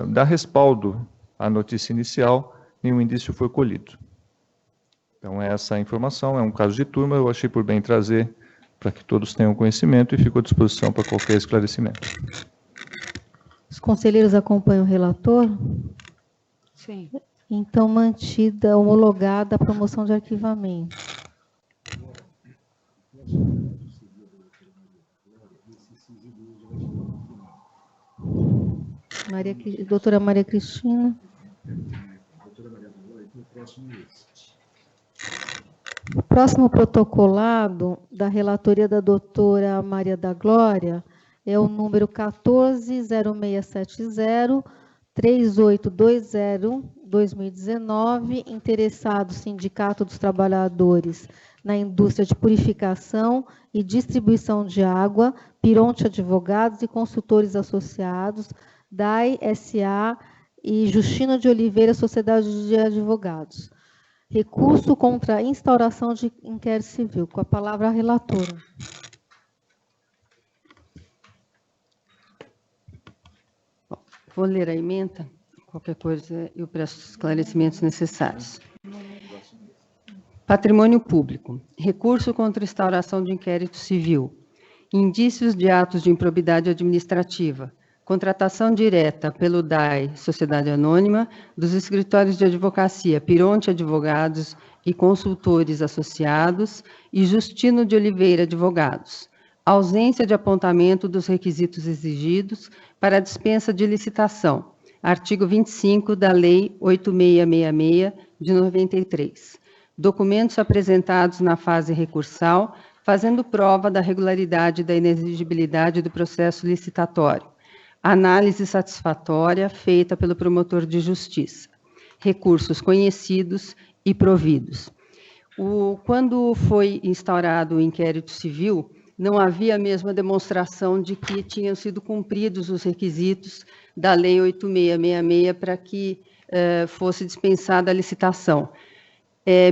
dar respaldo à notícia inicial, nenhum indício foi colhido. Então, essa é a informação, é um caso de turma, eu achei por bem trazer para que todos tenham conhecimento e fico à disposição para qualquer esclarecimento. Os conselheiros acompanham o relator? Sim. Então, mantida, homologada a promoção de arquivamento. Doutora Maria Cristina. O próximo protocolado da relatoria da doutora Maria da Glória é o número 140670, 3820-2019, interessado Sindicato dos Trabalhadores na Indústria de Purificação e Distribuição de Água, Pironte Advogados e Consultores Associados, DAI S.A. e Justina de Oliveira, Sociedade de Advogados. Recurso contra a instauração de inquérito civil. Com a palavra a relatora. Vou ler a ementa, qualquer coisa eu presto os esclarecimentos necessários. Patrimônio público. Recurso contra instauração de inquérito civil. Indícios de atos de improbidade administrativa. Contratação direta pelo DAI, Sociedade Anônima, dos escritórios de advocacia Pironte Advogados e Consultores Associados e Justino de Oliveira Advogados. Ausência de apontamento dos requisitos exigidos para a dispensa de licitação. Artigo 25 da Lei 8666, de 93. Documentos apresentados na fase recursal, fazendo prova da regularidade e da inexigibilidade do processo licitatório. Análise satisfatória feita pelo promotor de justiça. Recursos conhecidos e providos. Quando foi instaurado o inquérito civil, não havia a mesma demonstração de que tinham sido cumpridos os requisitos da Lei 8666 para que fosse dispensada a licitação.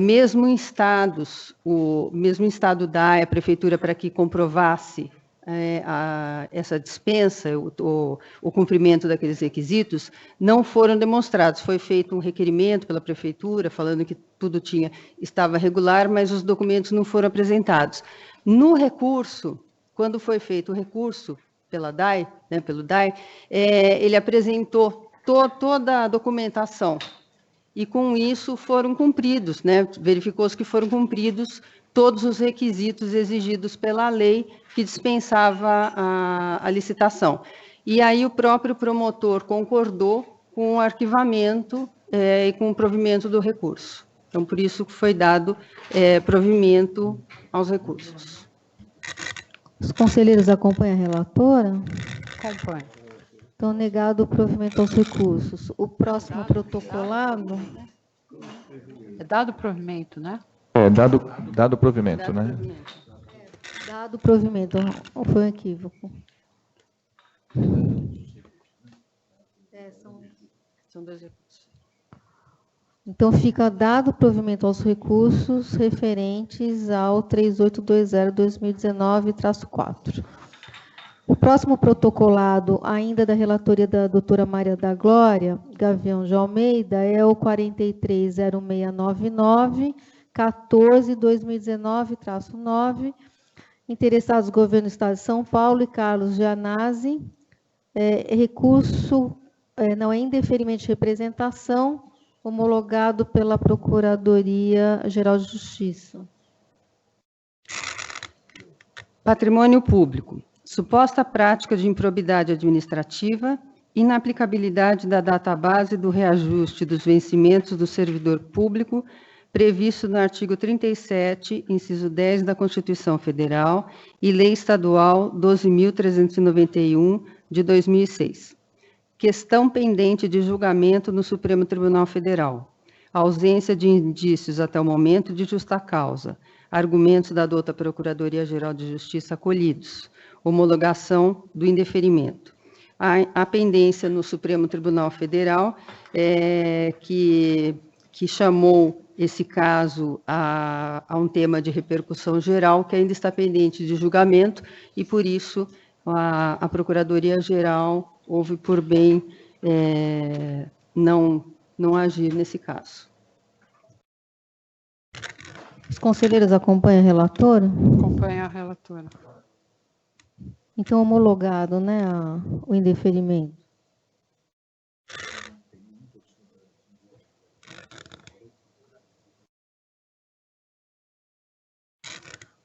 Mesmo em estados, mesmo em estado DAE, a prefeitura, para que comprovasse essa dispensa, o cumprimento daqueles requisitos, não foram demonstrados. Foi feito um requerimento pela prefeitura, falando que tudo estava regular, mas os documentos não foram apresentados. No recurso, quando foi feito o recurso pelo DAI, ele apresentou toda a documentação, e com isso foram cumpridos, verificou-se que foram cumpridos todos os requisitos exigidos pela lei que dispensava a licitação. E aí o próprio promotor concordou com o arquivamento e com o provimento do recurso. Então, por isso que foi dado provimento aos recursos. Os conselheiros acompanham a relatora? Acompanho. Então, negado o provimento aos recursos. O próximo protocolado... É dado provimento, né? Dado o provimento, né? Dado o provimento. Foi um equívoco. São dois recursos. Então, fica dado provimento aos recursos referentes ao 3820-2019-4. O próximo protocolado, ainda da relatoria da doutora Maria da Glória Gavião de Almeida, é o 430699, 14/2019-9, interessados Governo do Estado de São Paulo e Carlos Gianazzi, recurso não é indeferimento de representação, homologado pela Procuradoria-Geral de Justiça. Patrimônio público. Suposta prática de improbidade administrativa, inaplicabilidade da database do reajuste dos vencimentos do servidor público, previsto no artigo 37, inciso 10 da Constituição Federal e Lei Estadual 12.391, de 2006. Questão pendente de julgamento no Supremo Tribunal Federal. Ausência de indícios até o momento de justa causa. Argumentos da douta Procuradoria-Geral de Justiça acolhidos. Homologação do indeferimento. A pendência no Supremo Tribunal Federal, que chamou esse caso a um tema de repercussão geral, que ainda está pendente de julgamento, e por isso a Procuradoria-Geral houve por bem não agir nesse caso. Os conselheiros acompanham a relatora? Acompanho a relatora. Então, homologado, o indeferimento.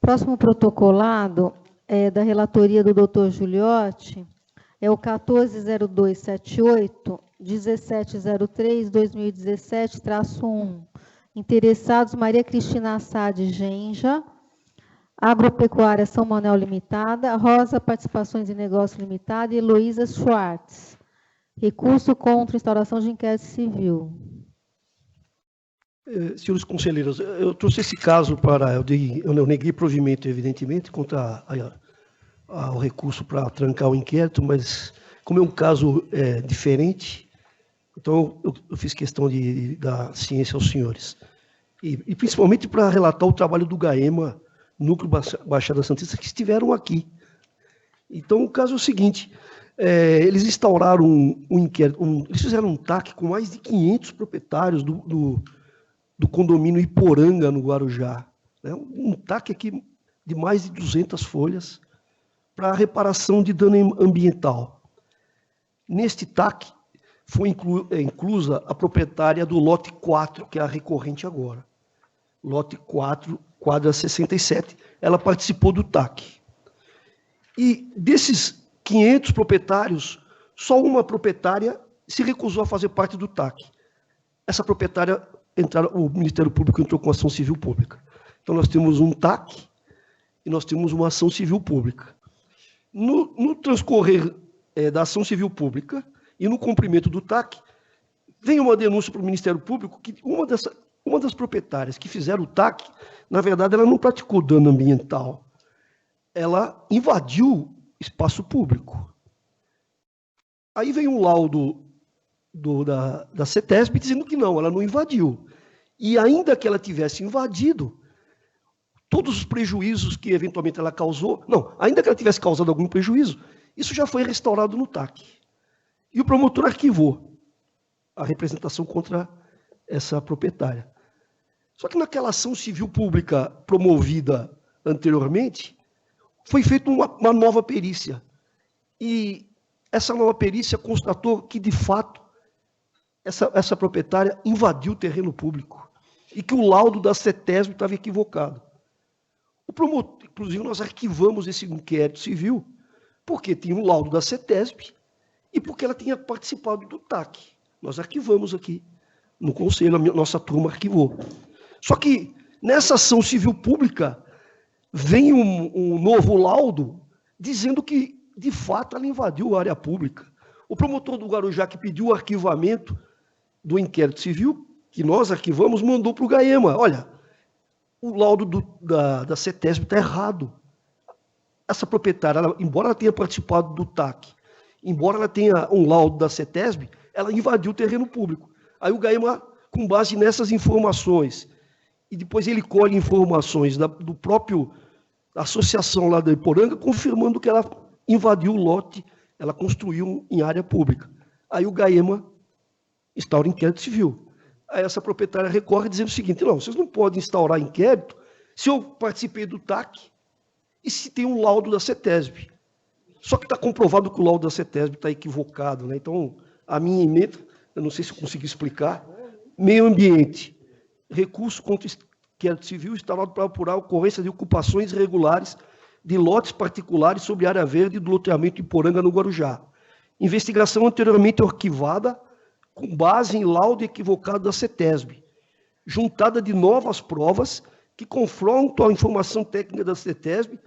Próximo protocolado é da relatoria do Dr. Giuliotti, é o 140278, 1703-2017-1. Interessados Maria Cristina Assad Genja, Agropecuária São Manuel Limitada, Rosa Participações em Negócio Limitada e Heloísa Schwartz. Recurso contra instauração de inquérito civil. Senhores conselheiros, eu trouxe esse caso eu neguei provimento, evidentemente, contra ao recurso para trancar o inquérito, mas como é um caso diferente, então eu fiz questão de dar ciência aos senhores. E principalmente para relatar o trabalho do GAEMA, Núcleo Baixada Santista, que estiveram aqui. Então, o caso é o seguinte, Eles instauraram um inquérito, eles fizeram um TAC com mais de 500 proprietários do condomínio Iporanga, no Guarujá. Né? Um TAC aqui de mais de 200 folhas para reparação de dano ambiental. Neste TAC foi inclusa a proprietária do lote 4, que é a recorrente agora. Lote 4, quadra 67. Ela participou do TAC. E desses 500 proprietários, só uma proprietária se recusou a fazer parte do TAC. Essa proprietária, o Ministério Público entrou com ação civil pública. Então, nós temos um TAC e nós temos uma ação civil pública. No transcorrer da ação civil pública e no cumprimento do TAC, vem uma denúncia para o Ministério Público que uma das proprietárias que fizeram o TAC, na verdade, ela não praticou dano ambiental. Ela invadiu espaço público. Aí vem um laudo da CETESB dizendo que não, ela não invadiu. E ainda que ela tivesse invadido, todos os prejuízos que eventualmente ela causou, não, ainda que ela tivesse causado algum prejuízo, isso já foi restaurado no TAC. E o promotor arquivou a representação contra essa proprietária. Só que naquela ação civil pública promovida anteriormente, foi feita uma nova perícia. E essa nova perícia constatou que, de fato, essa proprietária invadiu o terreno público e que o laudo da CETESB estava equivocado. O promotor, inclusive, nós arquivamos esse inquérito civil porque tinha um laudo da CETESB e porque ela tinha participado do TAC. Nós arquivamos aqui no Conselho, a nossa turma arquivou. Só que, nessa ação civil pública, vem um novo laudo dizendo que, de fato, ela invadiu a área pública. O promotor do Guarujá, que pediu o arquivamento do inquérito civil, que nós arquivamos, mandou para o GAEMA. Olha, o laudo da CETESB está errado. Essa proprietária, embora ela tenha participado do TAC, embora ela tenha um laudo da CETESB, ela invadiu o terreno público. Aí o GAEMA, com base nessas informações, e depois ele colhe informações do próprio associação lá da Iporanga, confirmando que ela invadiu o lote, ela construiu em área pública. Aí o GAEMA instaura inquérito civil. Aí essa proprietária recorre dizendo o seguinte: não, vocês não podem instaurar inquérito se eu participei do TAC e se tem um laudo da CETESB. Só que está comprovado que o laudo da CETESB está equivocado. Né? Então, a minha emenda, eu não sei se eu consegui explicar, meio ambiente, recurso contra inquérito civil instaurado para apurar a ocorrência de ocupações irregulares de lotes particulares sobre área verde do loteamento Iporanga, no Guarujá. Investigação anteriormente arquivada com base em laudo equivocado da CETESB, juntada de novas provas que confrontam a informação técnica da CETESB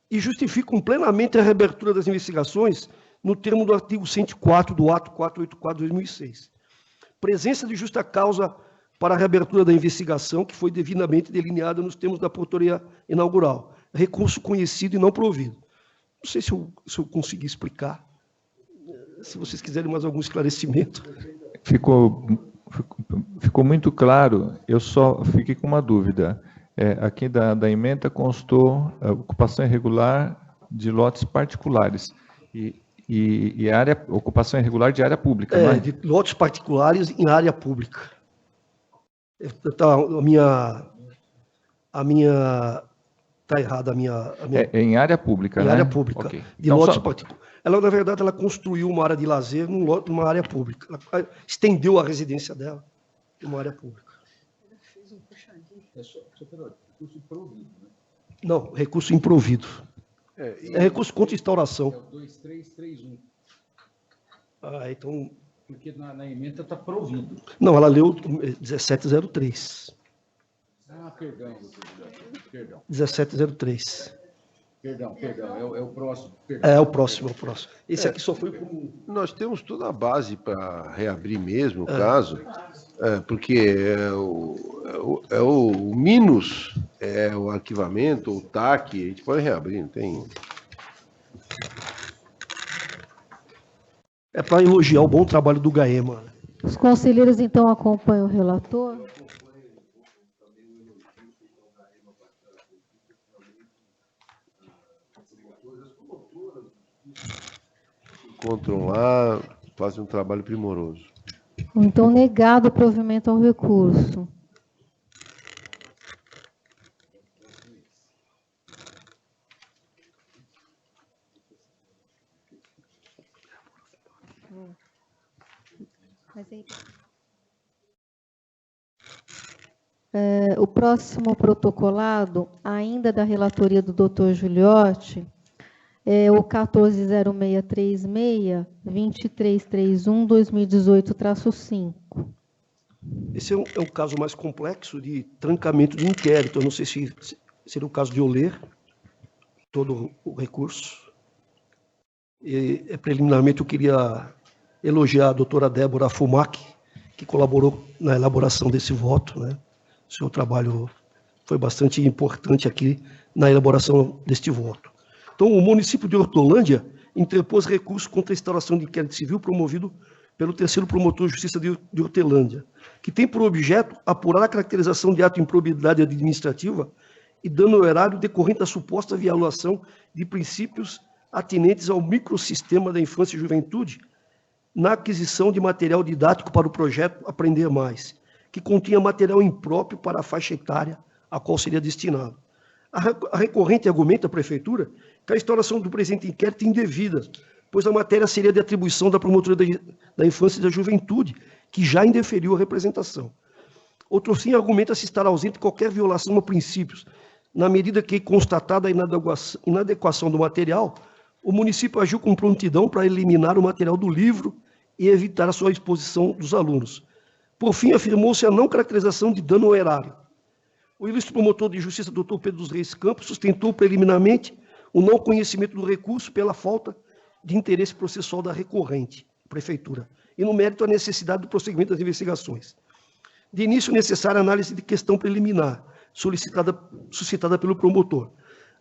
e justificam plenamente a reabertura das investigações no termo do artigo 104 do ato 484/2006. Presença de justa causa para a reabertura da investigação, que foi devidamente delineada nos termos da portaria inaugural. Recurso conhecido e não provido. Não sei se eu consegui explicar. Se vocês quiserem mais algum esclarecimento. Ficou muito claro. Eu só fiquei com uma dúvida. Aqui da emenda constou a ocupação irregular de lotes particulares. E ocupação irregular de área pública, não é? De lotes particulares em área pública. A minha está errada, em área pública, em né? área pública. Okay. De então, lotes particulares. Ela, na verdade, ela construiu uma área de lazer numa área pública. Ela estendeu a residência dela numa área pública. Recurso improvido, né? Não, recurso improvido. É recurso contra instauração. É o 2331. Então... Porque na emenda está provido. Não, ela leu 1703. Perdão. 1703. Perdão, é o próximo. Perdão. É o próximo. Esse aqui só foi como... Nós temos toda a base para reabrir mesmo o caso, porque o MINUS, o arquivamento, o TAC, a gente pode reabrir, não tem... É para elogiar o bom trabalho do GAEMA. Os conselheiros, então, acompanham o relator? encontram lá, fazem um trabalho primoroso. Então, negado o provimento ao recurso. O próximo protocolado, ainda da relatoria do Dr. Giuliotti, é o 140636-2331-2018-5. Esse é um caso mais complexo de trancamento de inquérito. Eu não sei se seria o caso de eu ler todo o recurso. Preliminarmente, eu queria elogiar a doutora Débora Fumac, que colaborou na elaboração desse voto, né? O seu trabalho foi bastante importante aqui na elaboração deste voto. Então, o município de Hortolândia interpôs recurso contra a instauração de inquérito civil promovido pelo terceiro promotor de justiça de Hortolândia, que tem por objeto apurar a caracterização de ato de improbidade administrativa e dano ao erário decorrente da suposta violação de princípios atinentes ao microsistema da infância e juventude na aquisição de material didático para o projeto Aprender Mais, que continha material impróprio para a faixa etária a qual seria destinado. A recorrente argumenta à Prefeitura que a instauração do presente inquérito é indevida, pois a matéria seria de atribuição da Promotoria da Infância e da Juventude, que já indeferiu a representação. Outro sim argumenta-se estar ausente de qualquer violação a princípios, na medida que, constatada a inadequação do material, o município agiu com prontidão para eliminar o material do livro e evitar a sua exposição dos alunos. Por fim, afirmou-se a não caracterização de dano ao erário. O ilustre promotor de justiça, Dr. Pedro dos Reis Campos, sustentou preliminarmente o não conhecimento do recurso pela falta de interesse processual da recorrente, Prefeitura, e no mérito a necessidade do prosseguimento das investigações. De início, necessária análise de questão preliminar, suscitada pelo promotor.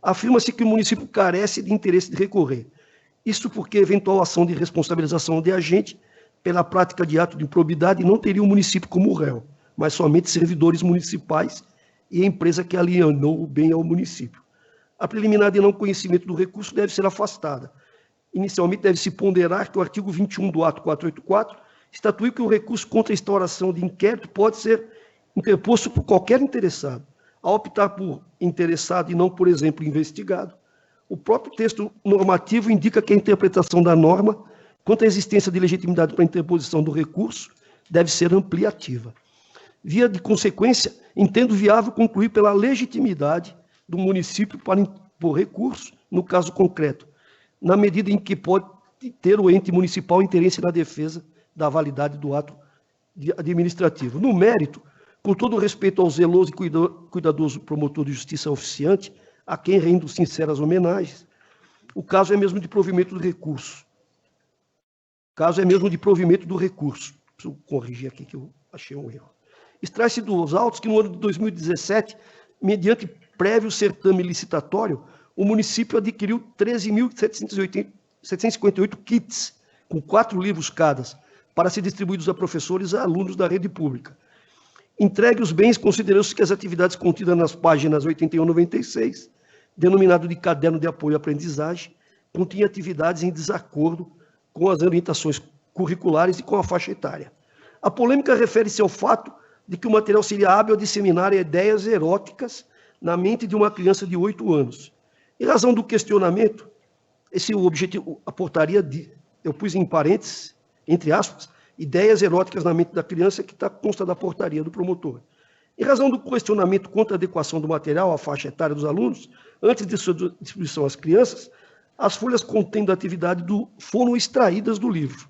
Afirma-se que o município carece de interesse de recorrer. Isso porque eventual ação de responsabilização de agente pela prática de ato de improbidade não teria o município como réu, mas somente servidores municipais e a empresa que alienou o bem ao município. A preliminar de não conhecimento do recurso deve ser afastada. Inicialmente, deve-se ponderar que o artigo 21 do ato 484 estatui que o recurso contra a instauração de inquérito pode ser interposto por qualquer interessado. Ao optar por interessado e não, por exemplo, investigado, o próprio texto normativo indica que a interpretação da norma quanto à existência de legitimidade para a interposição do recurso deve ser ampliativa. Via de consequência, entendo viável concluir pela legitimidade do município para impor recurso, no caso concreto, na medida em que pode ter o ente municipal interesse na defesa da validade do ato administrativo. No mérito, com todo o respeito ao zeloso e cuidadoso promotor de justiça oficiante, a quem rendo sinceras homenagens, o caso é mesmo de provimento do recurso. Preciso corrigir aqui que eu achei um erro. Extrai-se dos autos que no ano de 2017, mediante prévio certame licitatório, o município adquiriu 13.758 kits, com 4 livros cada, para ser distribuídos a professores e a alunos da rede pública. Entregue os bens, considerando-se que as atividades contidas nas páginas 81 e 96, denominado de Caderno de Apoio à Aprendizagem, continha atividades em desacordo com as orientações curriculares e com a faixa etária. A polêmica refere-se ao fato de que o material seria hábil a disseminar ideias eróticas na mente de uma criança de 8 anos. Em razão do questionamento, o objetivo, a portaria, eu pus em parênteses, entre aspas, ideias eróticas na mente da criança, que consta da portaria do promotor. Em razão do questionamento quanto à adequação do material à faixa etária dos alunos, antes de sua distribuição às crianças, as folhas contendo a atividade foram extraídas do livro.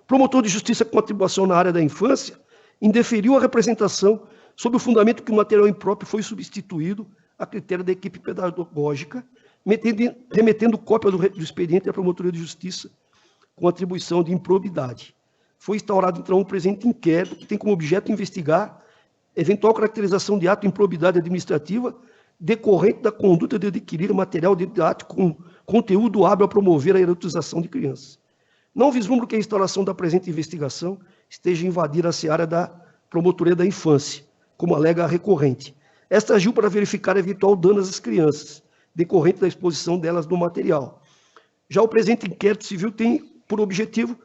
O promotor de justiça com atribuição na área da infância indeferiu a representação sob o fundamento que o material impróprio foi substituído a critério da equipe pedagógica, remetendo cópia do expediente à Promotoria de Justiça com atribuição de improbidade. Foi instaurado, então, um presente inquérito que tem como objeto investigar eventual caracterização de ato de improbidade administrativa decorrente da conduta de adquirir material didático com conteúdo hábil a promover a erotização de crianças. Não vislumbro que a instauração da presente investigação esteja a invadir a seara da Promotoria da Infância, como alega a recorrente. Esta agiu para verificar eventual dano às crianças, decorrente da exposição delas no material. Já o presente inquérito civil tem por objetivo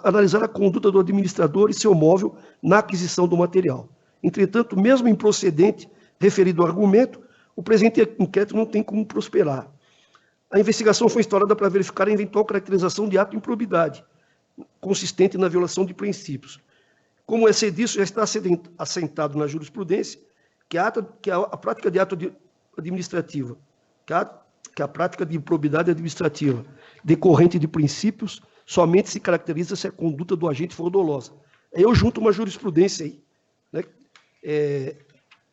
analisar a conduta do administrador e seu móvel na aquisição do material. Entretanto, mesmo improcedente referido ao argumento, o presente inquérito não tem como prosperar. A investigação foi instaurada para verificar a eventual caracterização de ato de improbidade, consistente na violação de princípios. Como é ser disso, já está assentado na jurisprudência que a prática de ato administrativa, que a prática de improbidade administrativa decorrente de princípios somente se caracteriza se a conduta do agente for dolosa. Eu junto uma jurisprudência aí, né?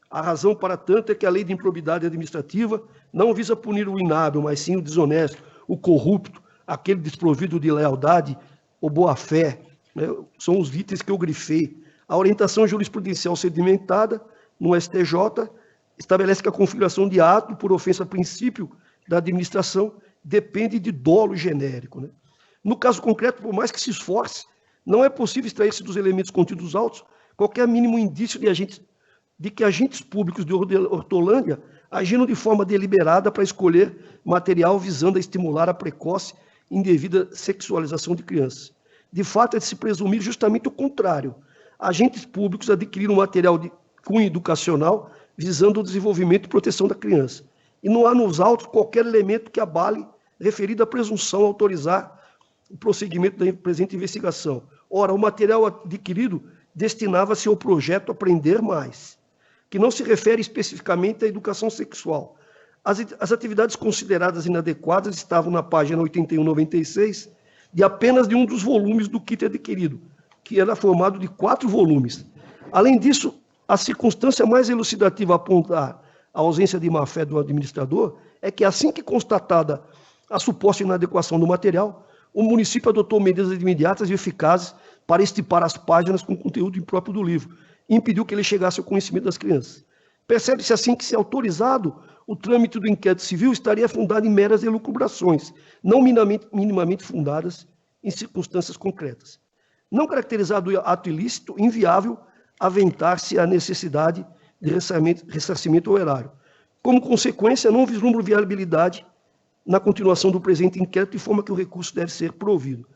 A razão para tanto é que a lei de improbidade administrativa não visa punir o inábil, mas sim o desonesto, o corrupto, aquele desprovido de lealdade ou boa-fé, né? São os itens que eu grifei. A orientação jurisprudencial sedimentada no STJ estabelece que a configuração de ato por ofensa a princípio da administração depende de dolo genérico, né? No caso concreto, por mais que se esforce, não é possível extrair-se dos elementos contidos nos autos qualquer mínimo indício de que agentes públicos de Hortolândia agiram de forma deliberada para escolher material visando a estimular a precoce e indevida sexualização de crianças. De fato, é de se presumir justamente o contrário. Agentes públicos adquiriram material de cunho educacional visando o desenvolvimento e proteção da criança. E não há nos autos qualquer elemento que abale referida presunção a autorizar o prosseguimento da presente investigação. Ora, o material adquirido destinava-se ao projeto Aprender Mais, que não se refere especificamente à educação sexual. As atividades consideradas inadequadas estavam na página 8196 de apenas de um dos volumes do kit adquirido, que era formado de 4 volumes. Além disso, a circunstância mais elucidativa a apontar a ausência de má-fé do administrador é que, assim que constatada a suposta inadequação do material, o município adotou medidas imediatas e eficazes para estipar as páginas com conteúdo impróprio do livro e impediu que ele chegasse ao conhecimento das crianças. Percebe-se assim que, se autorizado, o trâmite do inquérito civil estaria fundado em meras elucubrações, não minimamente fundadas em circunstâncias concretas. Não caracterizado ato ilícito, inviável aventar-se a necessidade de ressarcimento ao erário. Como consequência, não vislumbro viabilidade na continuação do presente inquérito, de forma que o recurso deve ser provido.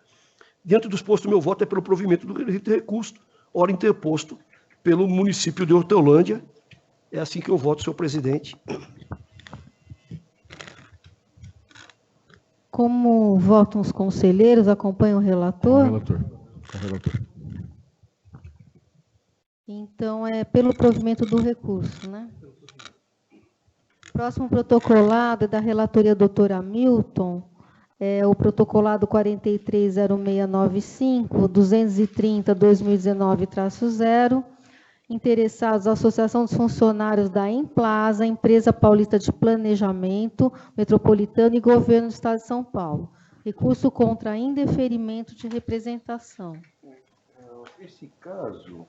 Diante do exposto, meu voto é pelo provimento do recurso, ora interposto pelo município de Hortolândia. É assim que eu voto, senhor presidente. Como votam os conselheiros, acompanham o relator? O relator. Então, é pelo provimento do recurso, né? Próximo protocolado é da relatoria doutora Hamilton, é o protocolado 430695, 230-2019-0, interessados a Associação dos Funcionários da Emplasa, Empresa Paulista de Planejamento Metropolitano e Governo do Estado de São Paulo. Recurso contra indeferimento de representação. Esse caso...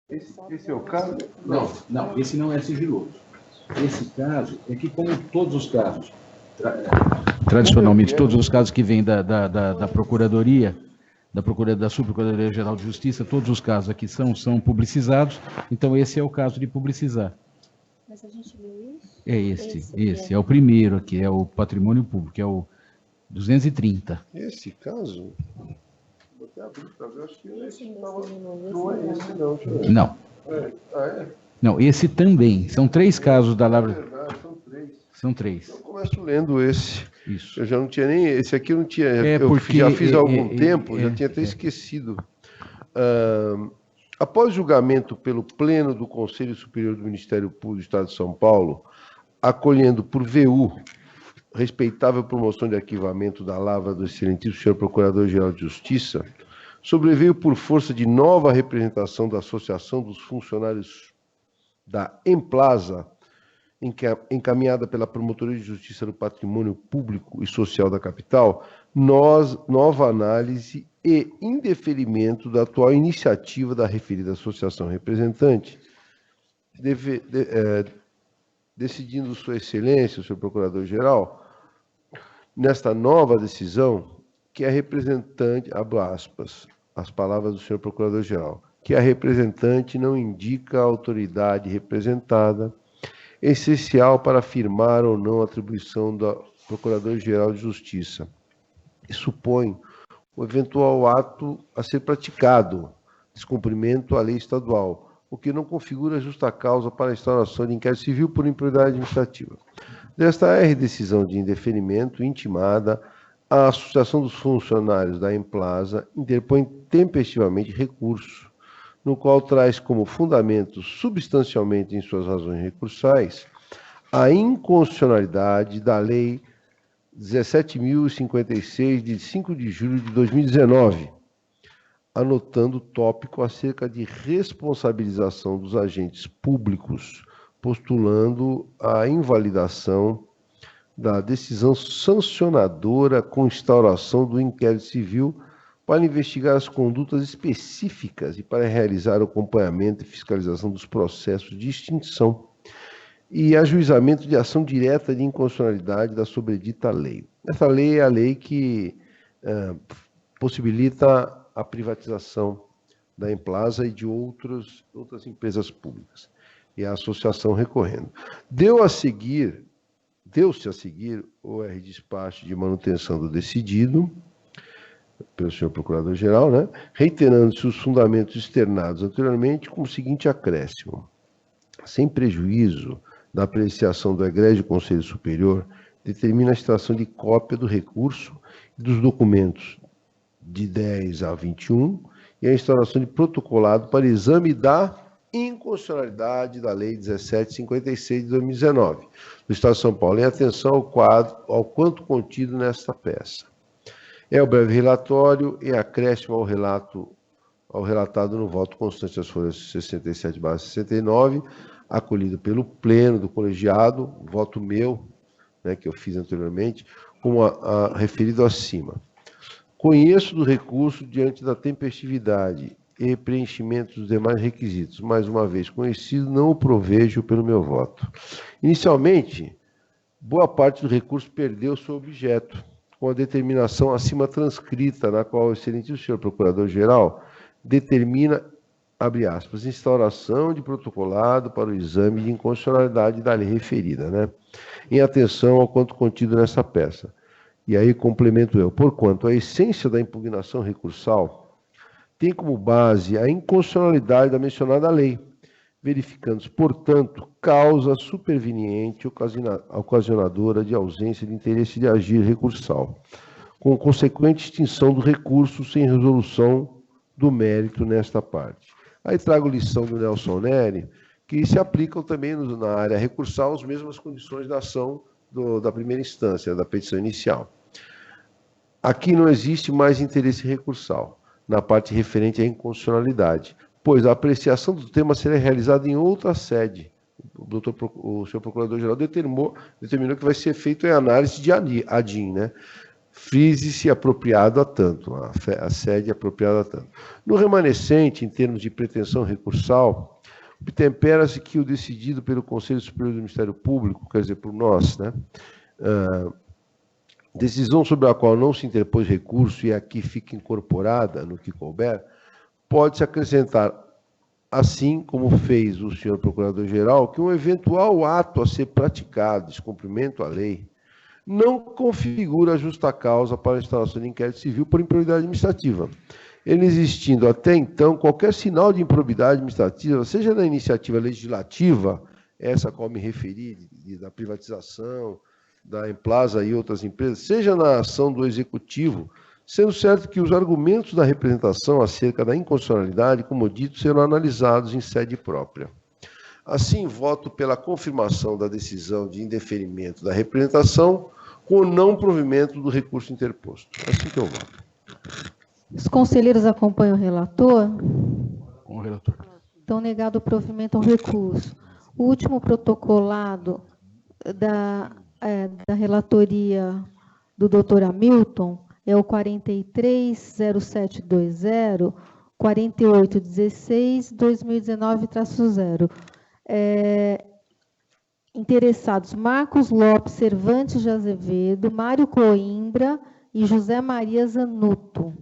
Esse é o caso? Não, esse não é sigiloso. Esse caso é que, como todos os casos, tradicionalmente, todos os casos que vêm da Procuradoria, da Subprocuradoria-Geral de Justiça, todos os casos aqui são publicizados, então esse é o caso de publicizar. Mas a gente leu isso? É esse é o primeiro aqui, é o Patrimônio Público, é o 230. Esse caso... Vou até abrir para ver, acho que esse não é esse, não. Não. Não, esse também. São 3 casos da Lavra. São 3. São 3. Eu começo lendo esse. Isso. Eu já não tinha nem... Esse aqui eu não tinha... eu já fiz há algum tempo, já tinha até esquecido. Após julgamento pelo Pleno do Conselho Superior do Ministério Público do Estado de São Paulo, acolhendo por VU respeitável promoção de arquivamento da lavra do excelentíssimo senhor Procurador-Geral de Justiça, sobreveio por força de nova representação da Associação dos Funcionários da Emplasa, encaminhada pela Promotoria de Justiça do Patrimônio Público e Social da Capital, nova análise e indeferimento da atual iniciativa da referida associação representante, decidindo Sua Excelência, o senhor Procurador-Geral, nesta nova decisão, que a representante, abro aspas, as palavras do senhor Procurador-Geral, que a representante não indica a autoridade representada, essencial para afirmar ou não a atribuição da Procurador-Geral de Justiça, e supõe o eventual ato a ser praticado, descumprimento à lei estadual, o que não configura justa causa para a instauração de inquérito civil por improbidade administrativa. Desta decisão de indeferimento intimada, a Associação dos Funcionários da Emplasa interpõe tempestivamente recurso, no qual traz como fundamento substancialmente em suas razões recursais a inconstitucionalidade da Lei 17.056, de 5 de julho de 2019, anotando o tópico acerca de responsabilização dos agentes públicos, postulando a invalidação da decisão sancionadora com instauração do inquérito civil para investigar as condutas específicas e para realizar o acompanhamento e fiscalização dos processos de extinção e ajuizamento de ação direta de inconstitucionalidade da sobredita lei. Essa lei é a lei que possibilita a privatização da Emplasa e de outras empresas públicas. E a associação recorrendo. Deu-se a seguir o despacho de manutenção do decidido pelo senhor Procurador-Geral, né, reiterando-se os fundamentos externados anteriormente com o seguinte acréscimo. Sem prejuízo da apreciação do egrégio Conselho Superior, determina a extração de cópia do recurso e dos documentos de 10 a 21 e a instauração de protocolado para exame da inconstitucionalidade da Lei 1756 de 2019 do Estado de São Paulo, em atenção ao quanto contido nesta peça. É o breve relatório e acréscimo ao relatado no voto constante das folhas 67/69, acolhido pelo pleno do colegiado, voto meu, né, que eu fiz anteriormente, como referido acima. Conheço do recurso diante da tempestividade e preenchimento dos demais requisitos. Mais uma vez conhecido, não o provejo pelo meu voto. Inicialmente, boa parte do recurso perdeu seu objeto, com a determinação acima transcrita, na qual o excelentíssimo senhor Procurador-Geral determina, abre aspas, instauração de protocolado para o exame de inconstitucionalidade da lei referida, né? Em atenção ao quanto contido nessa peça. E aí complemento eu, porquanto a essência da impugnação recursal tem como base a inconstitucionalidade da mencionada lei, verificando-se, portanto, causa superveniente ocasionadora de ausência de interesse de agir recursal, com consequente extinção do recurso sem resolução do mérito nesta parte. Aí trago lição do Nelson Neri, que se aplicam também na área recursal as mesmas condições da ação da primeira instância, da petição inicial. Aqui não existe mais interesse recursal, na parte referente à inconstitucionalidade, pois a apreciação do tema será realizada em outra sede. O senhor Procurador-Geral determinou que vai ser feito em análise de ADIM, né? Frise-se apropriado a tanto, a sede apropriada a tanto. No remanescente, em termos de pretensão recursal, obtempera-se que o decidido pelo Conselho Superior do Ministério Público, quer dizer, por nós, né? Decisão sobre a qual não se interpôs recurso e aqui fica incorporada no que couber, pode-se acrescentar, assim como fez o senhor Procurador-Geral, que um eventual ato a ser praticado, descumprimento à lei, não configura justa causa para a instauração de inquérito civil por improbidade administrativa, ele existindo até então qualquer sinal de improbidade administrativa, seja na iniciativa legislativa, essa a qual me referi, da privatização, da Emplasa e outras empresas, seja na ação do Executivo, sendo certo que os argumentos da representação acerca da inconstitucionalidade, como dito, serão analisados em sede própria. Assim, voto pela confirmação da decisão de indeferimento da representação com o não provimento do recurso interposto. É assim que eu voto. Os conselheiros acompanham o relator? Com o relator. Então, negado o provimento ao recurso. O último protocolado da relatoria do doutor Hamilton é o 430720, 4816, 2019-0. Interessados Marcos Lopes Cervantes de Azevedo, Mário Coimbra e José Maria Zanuto.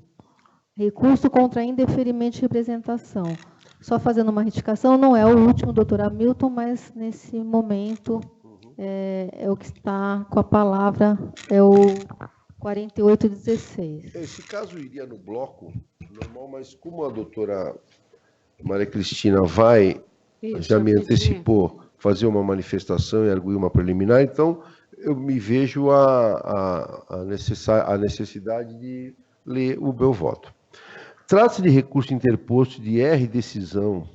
Recurso contra indeferimento de representação. Só fazendo uma retificação, não é o último doutor Hamilton, mas nesse momento é o que está com a palavra, é o 4816. Esse caso iria no bloco normal, mas como a doutora Maria Cristina vai, já me antecipou, fazer uma manifestação e arguir uma preliminar, então eu me vejo a necessidade de ler o meu voto. Trata-se de recurso interposto de decisão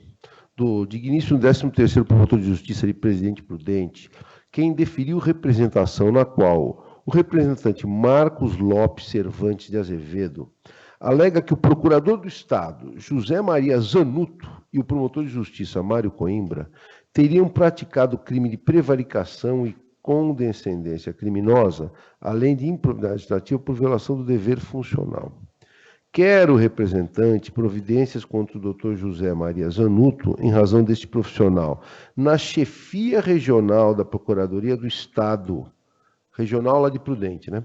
do digníssimo 13º Promotor de Justiça de Presidente Prudente, quem deferiu representação na qual o representante Marcos Lopes Cervantes de Azevedo alega que o procurador do Estado, José Maria Zanuto, e o promotor de justiça, Mário Coimbra, teriam praticado crime de prevaricação e condescendência criminosa, além de improbidade administrativa por violação do dever funcional. Quer o representante providências contra o Dr. José Maria Zanuto, em razão deste profissional, na chefia regional da Procuradoria do Estado, regional lá de Prudente, né?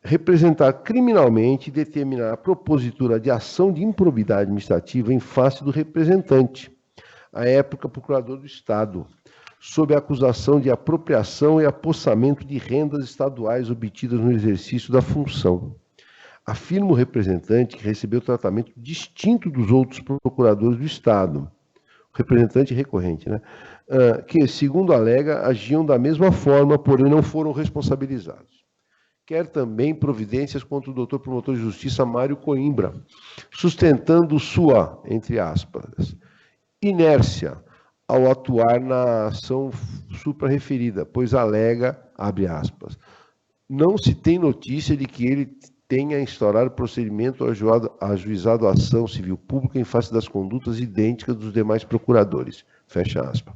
Representar criminalmente e determinar a propositura de ação de improbidade administrativa em face do representante, à época procurador do Estado, sob a acusação de apropriação e apossamento de rendas estaduais obtidas no exercício da função. Afirma o representante que recebeu tratamento distinto dos outros procuradores do Estado, o representante recorrente, né? Que, segundo alega, agiam da mesma forma, porém não foram responsabilizados. Quer também providências contra o doutor promotor de justiça Mário Coimbra, sustentando sua, entre aspas, inércia ao atuar na ação suprarreferida, pois alega, abre aspas, não se tem notícia de que ele tenha instaurado procedimento ajuizado à ação civil pública em face das condutas idênticas dos demais procuradores. Fecha aspas.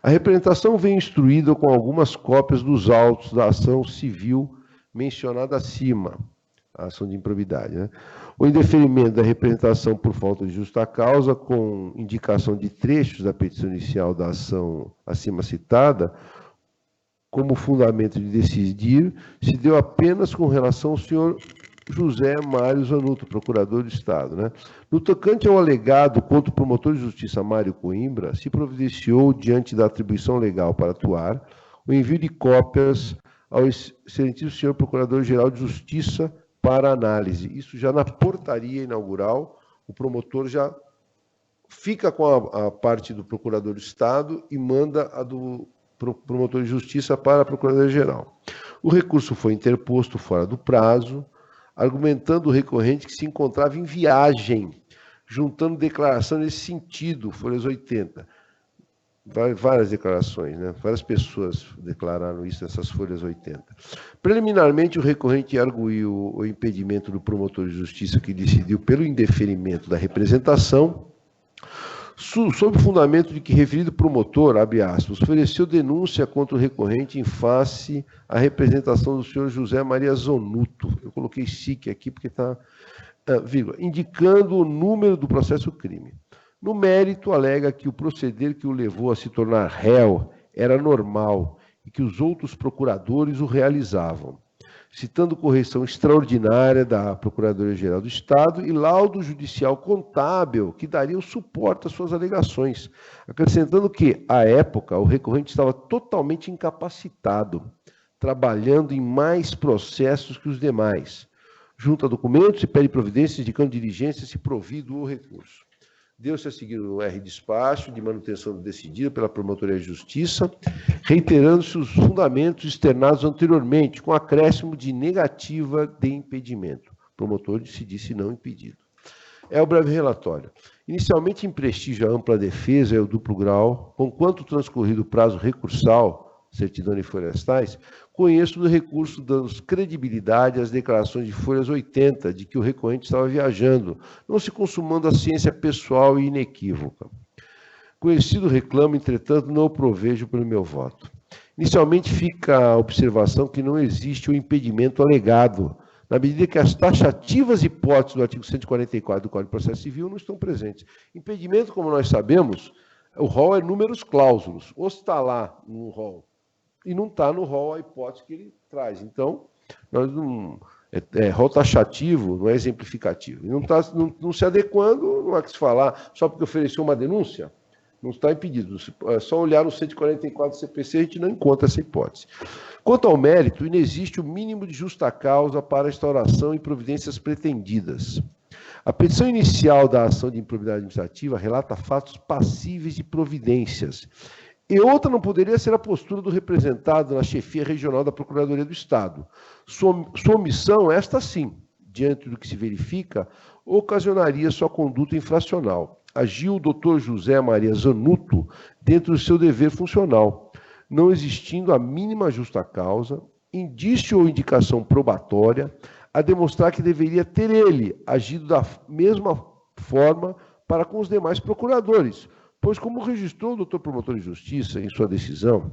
A representação vem instruída com algumas cópias dos autos da ação civil mencionada acima, a ação de improbidade, né? O indeferimento da representação por falta de justa causa, com indicação de trechos da petição inicial da ação acima citada, como fundamento de decidir, se deu apenas com relação ao senhor José Mário Zanuto, procurador do Estado, né? No tocante ao alegado contra o promotor de justiça Mário Coimbra, se providenciou, diante da atribuição legal para atuar, o envio de cópias ao excelentíssimo senhor Procurador-Geral de Justiça para análise. Isso já na portaria inaugural, o promotor já fica com a parte do Procurador do Estado e manda a do Promotor de Justiça para a Procuradoria-Geral. O recurso foi interposto fora do prazo, argumentando o recorrente que se encontrava em viagem, juntando declaração nesse sentido, folhas 80. Várias declarações, né? Várias pessoas declararam isso nessas folhas 80. Preliminarmente, o recorrente arguiu o impedimento do promotor de justiça que decidiu pelo indeferimento da representação, sob o fundamento de que referido promotor, abre aspas, ofereceu denúncia contra o recorrente em face à representação do senhor José Maria Zanuto. Eu coloquei SIC aqui porque está, vírgula, indicando o número do processo crime. No mérito, alega que o proceder que o levou a se tornar réu era normal e que os outros procuradores o realizavam, citando correção extraordinária da Procuradoria-Geral do Estado e laudo judicial contábil que daria o suporte às suas alegações, acrescentando que, à época, o recorrente estava totalmente incapacitado, trabalhando em mais processos que os demais. Junta documentos e pede providências indicando diligência se provido o recurso. Deu-se a seguir o despacho de manutenção decidida pela Promotoria de Justiça, reiterando-se os fundamentos externados anteriormente, com acréscimo de negativa de impedimento. O promotor se disse não impedido. É o breve relatório. Inicialmente, em prestígio à ampla defesa e ao duplo grau, conquanto transcorrido o prazo recursal, certidão e florestais, conheço do recurso dando credibilidade às declarações de folhas 80, de que o recorrente estava viajando, não se consumando a ciência pessoal e inequívoca. Conhecido reclamo, entretanto, não o provejo pelo meu voto. Inicialmente fica a observação que não existe o impedimento alegado, na medida que as taxativas hipóteses do artigo 144 do Código de Processo Civil não estão presentes. Impedimento, como nós sabemos, o rol é números clausulos, ou está lá no rol, e não está no rol a hipótese que ele traz. Então, nós não, rol taxativo, não é exemplificativo. E não se adequando, não há que se falar, só porque ofereceu uma denúncia, Não está impedido. É só olhar no 144 do CPC, a gente não encontra essa hipótese. Quanto ao mérito, inexiste o mínimo de justa causa para a instauração e providências pretendidas. A petição inicial da ação de improbidade administrativa relata fatos passíveis de providências. E outra não poderia ser a postura do representado na chefia regional da Procuradoria do Estado. Sua omissão, esta sim, diante do que se verifica, ocasionaria sua conduta infracional. Agiu o doutor José Maria Zanuto dentro do seu dever funcional, não existindo a mínima justa causa, indício ou indicação probatória a demonstrar que deveria ter ele agido da mesma forma para com os demais procuradores, pois, como registrou o doutor promotor de justiça em sua decisão,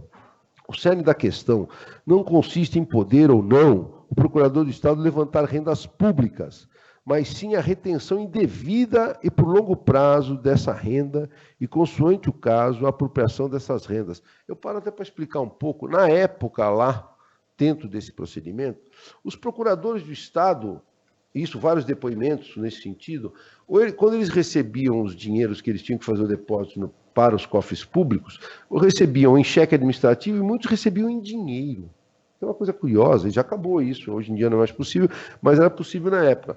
o cerne da questão não consiste em poder ou não o procurador do Estado levantar rendas públicas, mas sim a retenção indevida e por longo prazo dessa renda e, consoante o caso, a apropriação dessas rendas. Eu paro até para explicar um pouco. Na época lá, dentro desse procedimento, os procuradores do Estado, isso, vários depoimentos nesse sentido, quando eles recebiam os dinheiros que eles tinham que fazer o depósito para os cofres públicos, recebiam em cheque administrativo e muitos recebiam em dinheiro. É uma coisa curiosa, e já acabou isso, hoje em dia não é mais possível, mas era possível na época.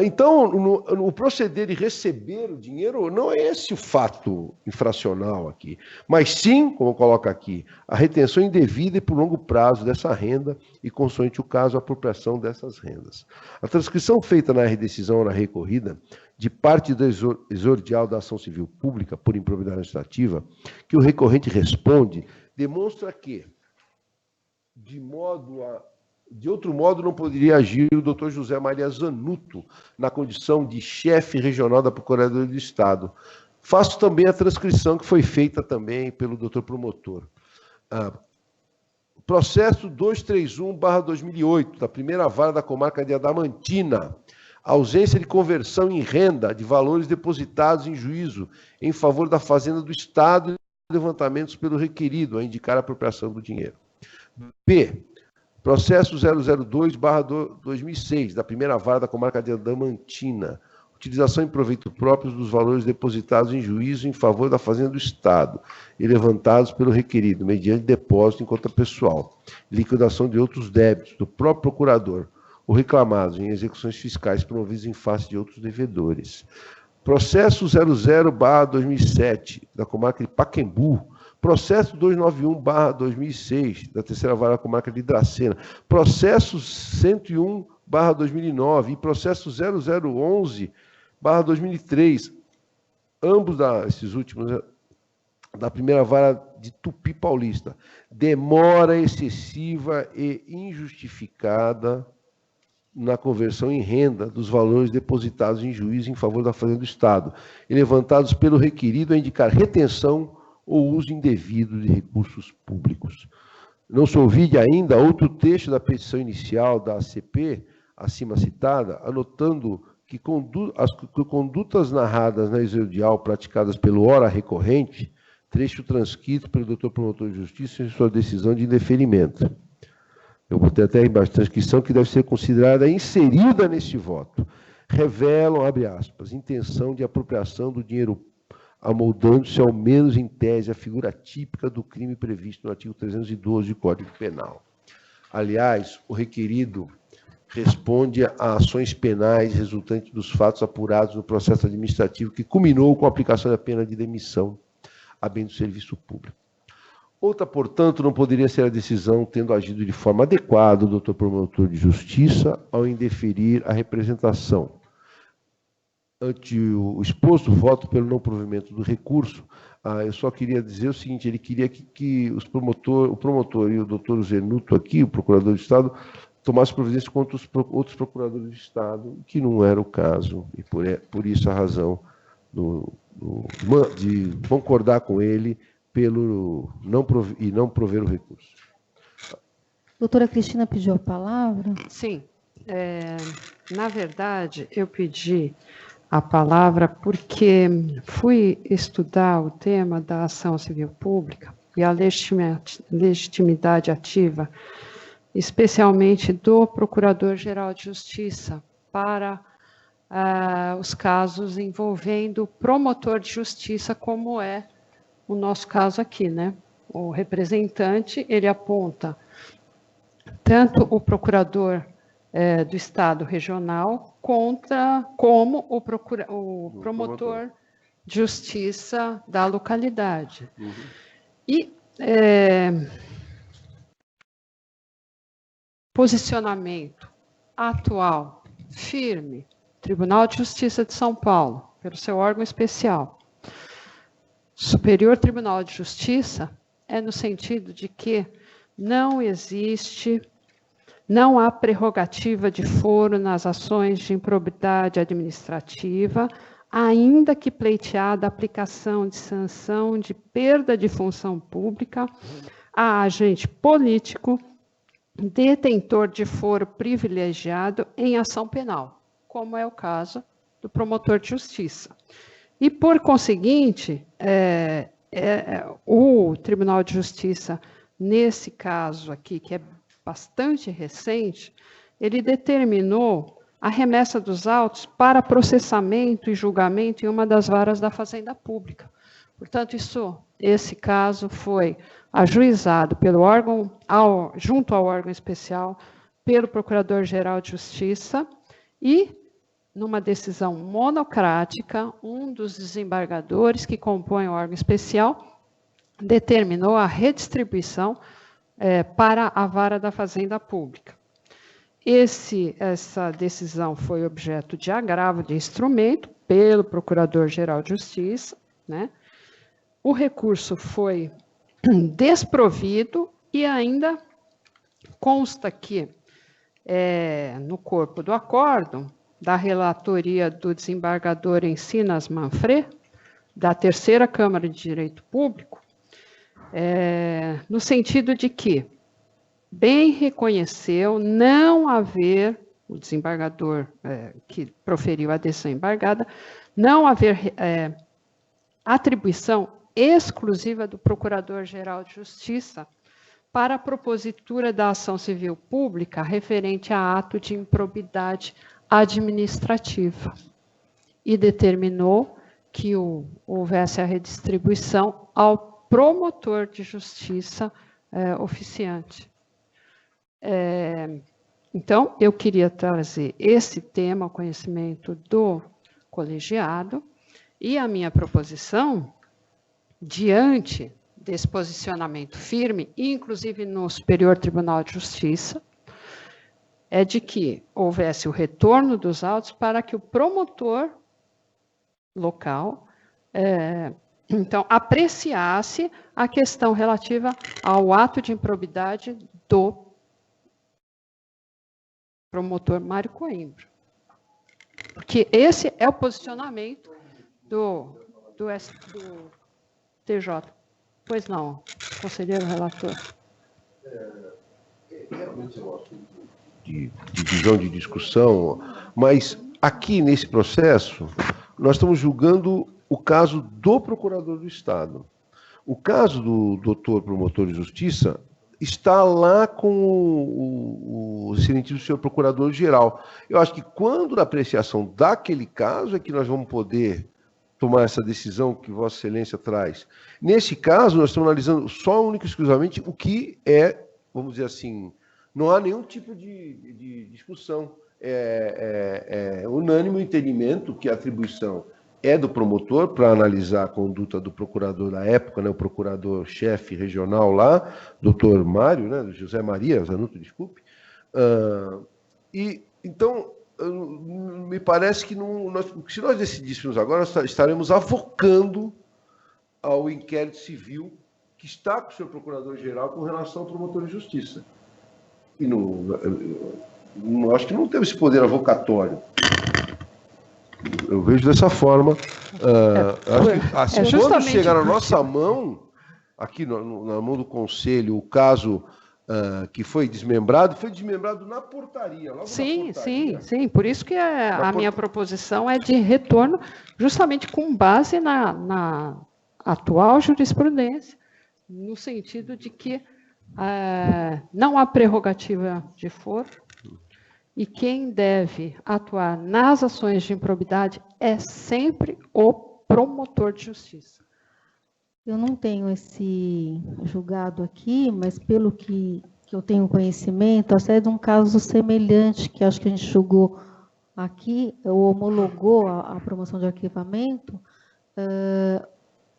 Então, o proceder de receber o dinheiro não é esse o fato infracional aqui, mas sim, como coloca aqui, a retenção indevida e por longo prazo dessa renda e, consoante o caso, a apropriação dessas rendas. A transcrição feita na decisão na recorrida, de parte do exordial da ação civil pública por improbidade administrativa, que o recorrente responde, demonstra que, de outro modo, não poderia agir o doutor José Maria Zanuto na condição de chefe regional da Procuradoria do Estado. Faço também a transcrição que foi feita também pelo doutor promotor. Processo 231/2008, da primeira vara da comarca de Adamantina. Ausência de conversão em renda de valores depositados em juízo em favor da Fazenda do Estado e levantamentos pelo requerido a indicar a apropriação do dinheiro. B. Processo 002/2006, da primeira vara da comarca de Adamantina. Utilização em proveito próprio dos valores depositados em juízo em favor da Fazenda do Estado e levantados pelo requerido, mediante depósito em conta pessoal, liquidação de outros débitos do próprio procurador, ou reclamados em execuções fiscais promovidas em face de outros devedores. Processo 00/2007, da comarca de Pacaembu. Processo 291/2006, da terceira vara da comarca de Dracena. Processo 101/2009 e processo 0011/2003, ambos esses últimos, da primeira vara de Tupi Paulista. Demora excessiva e injustificada na conversão em renda dos valores depositados em juízo em favor da Fazenda do Estado e levantados pelo requerido a indicar retenção ou uso indevido de recursos públicos. Não se ouvide ainda outro texto da petição inicial da ACP, acima citada, anotando que as condutas narradas na exordial praticadas pelo ora recorrente, trecho transcrito pelo doutor promotor de justiça em sua decisão de indeferimento. Eu botei até embaixo a transcrição que deve ser considerada inserida neste voto. Revelam, abre aspas, intenção de apropriação do dinheiro amoldando-se ao menos em tese a figura típica do crime previsto no artigo 312 do Código Penal. Aliás, o requerido responde a ações penais resultantes dos fatos apurados no processo administrativo que culminou com a aplicação da pena de demissão a bem do serviço público. Outra, portanto, não poderia ser a decisão tendo agido de forma adequada o doutor promotor de justiça ao indeferir a representação. Ante o exposto voto pelo não provimento do recurso, eu só queria dizer o seguinte, ele queria que o promotor e o doutor Zenuto aqui, o procurador do Estado, tomassem providência contra os outros procuradores do Estado, que não era o caso, e por isso a razão de concordar com ele não prover o recurso. Doutora Cristina pediu a palavra? Sim. Na verdade, eu pedi a palavra porque fui estudar o tema da ação civil pública e a legitimidade ativa, especialmente do Procurador-Geral de Justiça, para os casos envolvendo promotor de justiça, como é o nosso caso aqui, né? O representante, ele aponta tanto o procurador do Estado regional como o promotor de justiça da localidade. E posicionamento atual, firme, Tribunal de Justiça de São Paulo, pelo seu órgão especial, Superior Tribunal de Justiça, é no sentido de que não há prerrogativa de foro nas ações de improbidade administrativa, ainda que pleiteada a aplicação de sanção de perda de função pública a agente político detentor de foro privilegiado em ação penal, como é o caso do promotor de justiça. E, por conseguinte, o Tribunal de Justiça, nesse caso aqui, que é bastante recente, ele determinou a remessa dos autos para processamento e julgamento em uma das varas da Fazenda Pública. Portanto, esse caso foi ajuizado pelo órgão, junto ao órgão especial, pelo Procurador-Geral de Justiça e, numa decisão monocrática, um dos desembargadores que compõem o órgão especial determinou a redistribuição para a vara da Fazenda Pública. Essa decisão foi objeto de agravo de instrumento pelo Procurador-Geral de Justiça, né? O recurso foi desprovido e ainda consta que, no corpo do acórdão, da relatoria do desembargador Encinas Manfred, da Terceira Câmara de Direito Público, no sentido de que bem reconheceu não haver, o desembargador que proferiu a decisão embargada, não haver atribuição exclusiva do Procurador-Geral de Justiça para a propositura da ação civil pública referente a ato de improbidade administrativa e determinou que houvesse a redistribuição ao promotor de justiça oficiante. Então, eu queria trazer esse tema ao conhecimento do colegiado e a minha proposição, diante desse posicionamento firme, inclusive no Superior Tribunal de Justiça, é de que houvesse o retorno dos autos para que o promotor local, então, apreciasse a questão relativa ao ato de improbidade do promotor Mário Coimbra. Porque esse é o posicionamento do TJ. Pois não, conselheiro relator. Realmente eu gosto de divisão de discussão, mas aqui nesse processo, nós estamos julgando o caso do procurador do Estado. O caso do doutor promotor de justiça está lá com o excelentíssimo senhor procurador-geral. Eu acho que quando na apreciação daquele caso é que nós vamos poder tomar essa decisão que Vossa Excelência traz. Nesse caso, nós estamos analisando só, única e exclusivamente, o que vamos dizer assim, não há nenhum tipo de discussão. É unânime o entendimento que a atribuição é do promotor para analisar a conduta do procurador da época, né, o procurador-chefe regional lá, doutor Mário, né, José Maria Zanuto, desculpe. Então, me parece que se nós decidíssemos agora, nós estaremos avocando ao inquérito civil que está com o senhor procurador-geral com relação ao promotor de justiça. E acho que não temos esse poder avocatório. Eu vejo dessa forma. Quando chegar na nossa mão, aqui na mão do Conselho, o caso que foi desmembrado na portaria. Sim. Por isso que a minha proposição é de retorno, justamente com base na atual jurisprudência, no sentido de que não há prerrogativa de foro, e quem deve atuar nas ações de improbidade é sempre o promotor de justiça. Eu não tenho esse julgado aqui, mas pelo que eu tenho conhecimento, até de um caso semelhante, que acho que a gente julgou aqui, ou homologou a promoção de arquivamento,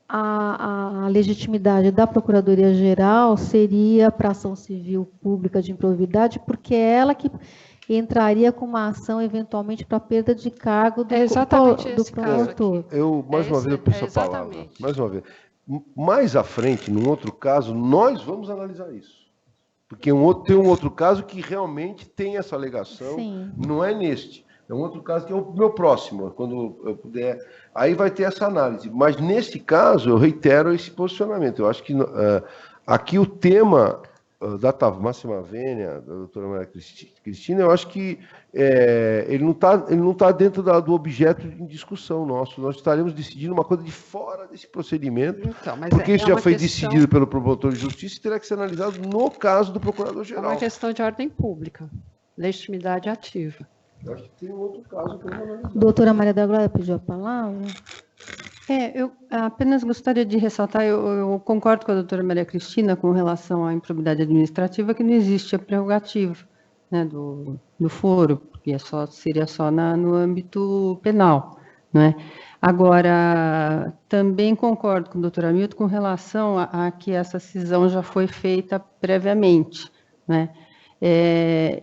a legitimidade da Procuradoria-Geral seria para ação civil pública de improbidade, porque é ela que entraria com uma ação, eventualmente, para perda de cargo do, do promotor. Eu, mais uma vez, eu peço a palavra. Mais uma vez. Mais à frente, num outro caso, nós vamos analisar isso. Porque tem um outro caso que realmente tem essa alegação, sim, não é neste. É um outro caso que é o meu próximo, quando eu puder. Aí vai ter essa análise. Mas, nesse caso, eu reitero esse posicionamento. Eu acho que aqui o tema da máxima vênia, da doutora Maria Cristina, eu acho que ele não tá dentro do objeto de discussão nosso. Nós estaremos decidindo uma coisa de fora desse procedimento, então, porque isso já foi decidido pelo promotor de justiça e terá que ser analisado no caso do procurador-geral. É uma questão de ordem pública, legitimidade ativa. Eu acho que tem um outro caso que eu vou analisar. Doutora Maria da Glória pediu a palavra. Eu apenas gostaria de ressaltar, eu concordo com a doutora Maria Cristina com relação à improbidade administrativa, que não existe a prerrogativa, né, do foro, porque seria só no âmbito penal, não é? Agora, também concordo com o doutor Hamilton com relação a que essa cisão já foi feita previamente, né?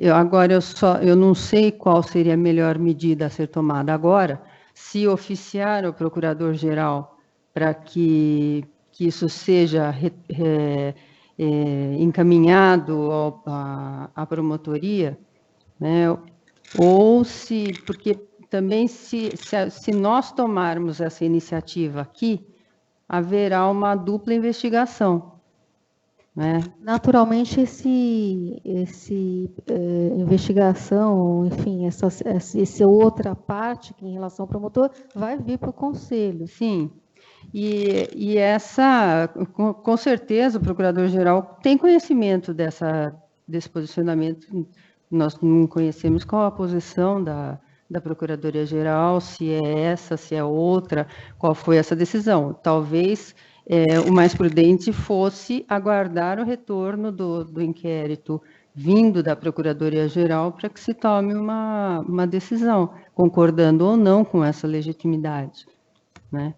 Eu não sei qual seria a melhor medida a ser tomada agora, se oficiar ao procurador-geral para que isso seja encaminhado à promotoria, né? Ou porque também se nós tomarmos essa iniciativa aqui, haverá uma dupla investigação, né? Naturalmente, investigação, enfim, essa outra parte, que em relação ao promotor, vai vir para o Conselho. Sim, e essa, com certeza, o Procurador-Geral tem conhecimento desse posicionamento. Nós não conhecemos qual a posição da Procuradoria-Geral, se é essa, se é outra, qual foi essa decisão. Talvez o mais prudente fosse aguardar o retorno do inquérito vindo da Procuradoria-Geral para que se tome uma decisão, concordando ou não com essa legitimidade, né?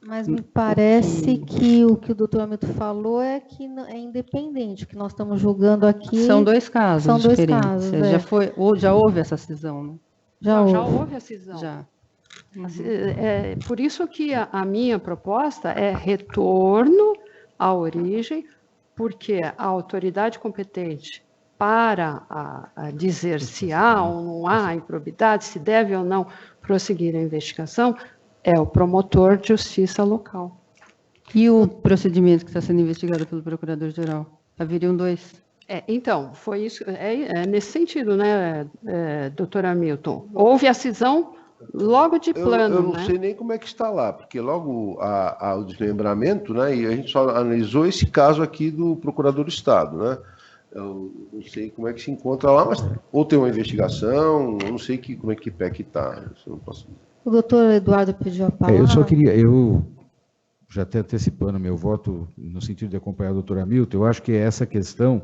Mas me parece que o doutor Hamilton falou é que é independente, que nós estamos julgando aqui... São dois casos diferentes. Casos, já houve essa cisão, né? Já houve a cisão. Já. Por isso que a minha proposta é retorno à origem, porque a autoridade competente para dizer se há ou não há improbidade, se deve ou não prosseguir a investigação, é o promotor de justiça local. E o procedimento que está sendo investigado pelo Procurador-Geral? Haveriam dois? Então, foi isso, nesse sentido, né, doutor Hamilton? Houve a cisão logo de plano, eu não sei nem como é que está lá, porque logo o desmembramento, né, e a gente só analisou esse caso aqui do Procurador do Estado, né? Eu não sei como é que se encontra lá, mas ou tem uma investigação, eu não sei como é que pé que está. O doutor Eduardo pediu a palavra. Eu já até antecipando meu voto, no sentido de acompanhar o doutor Hamilton, eu acho que essa questão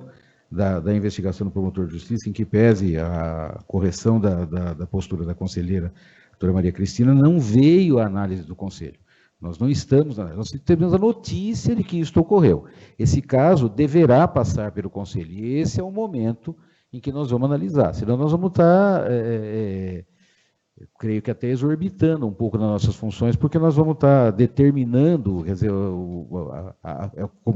da investigação do promotor de justiça, em que pese a correção da postura da conselheira doutora Maria Cristina, não veio a análise do Conselho. Nós não estamos, nós temos a notícia de que isso ocorreu. Esse caso deverá passar pelo Conselho, e esse é o momento em que nós vamos analisar, senão nós vamos estar, eu creio que até exorbitando um pouco nas nossas funções, porque nós vamos estar determinando, quer dizer,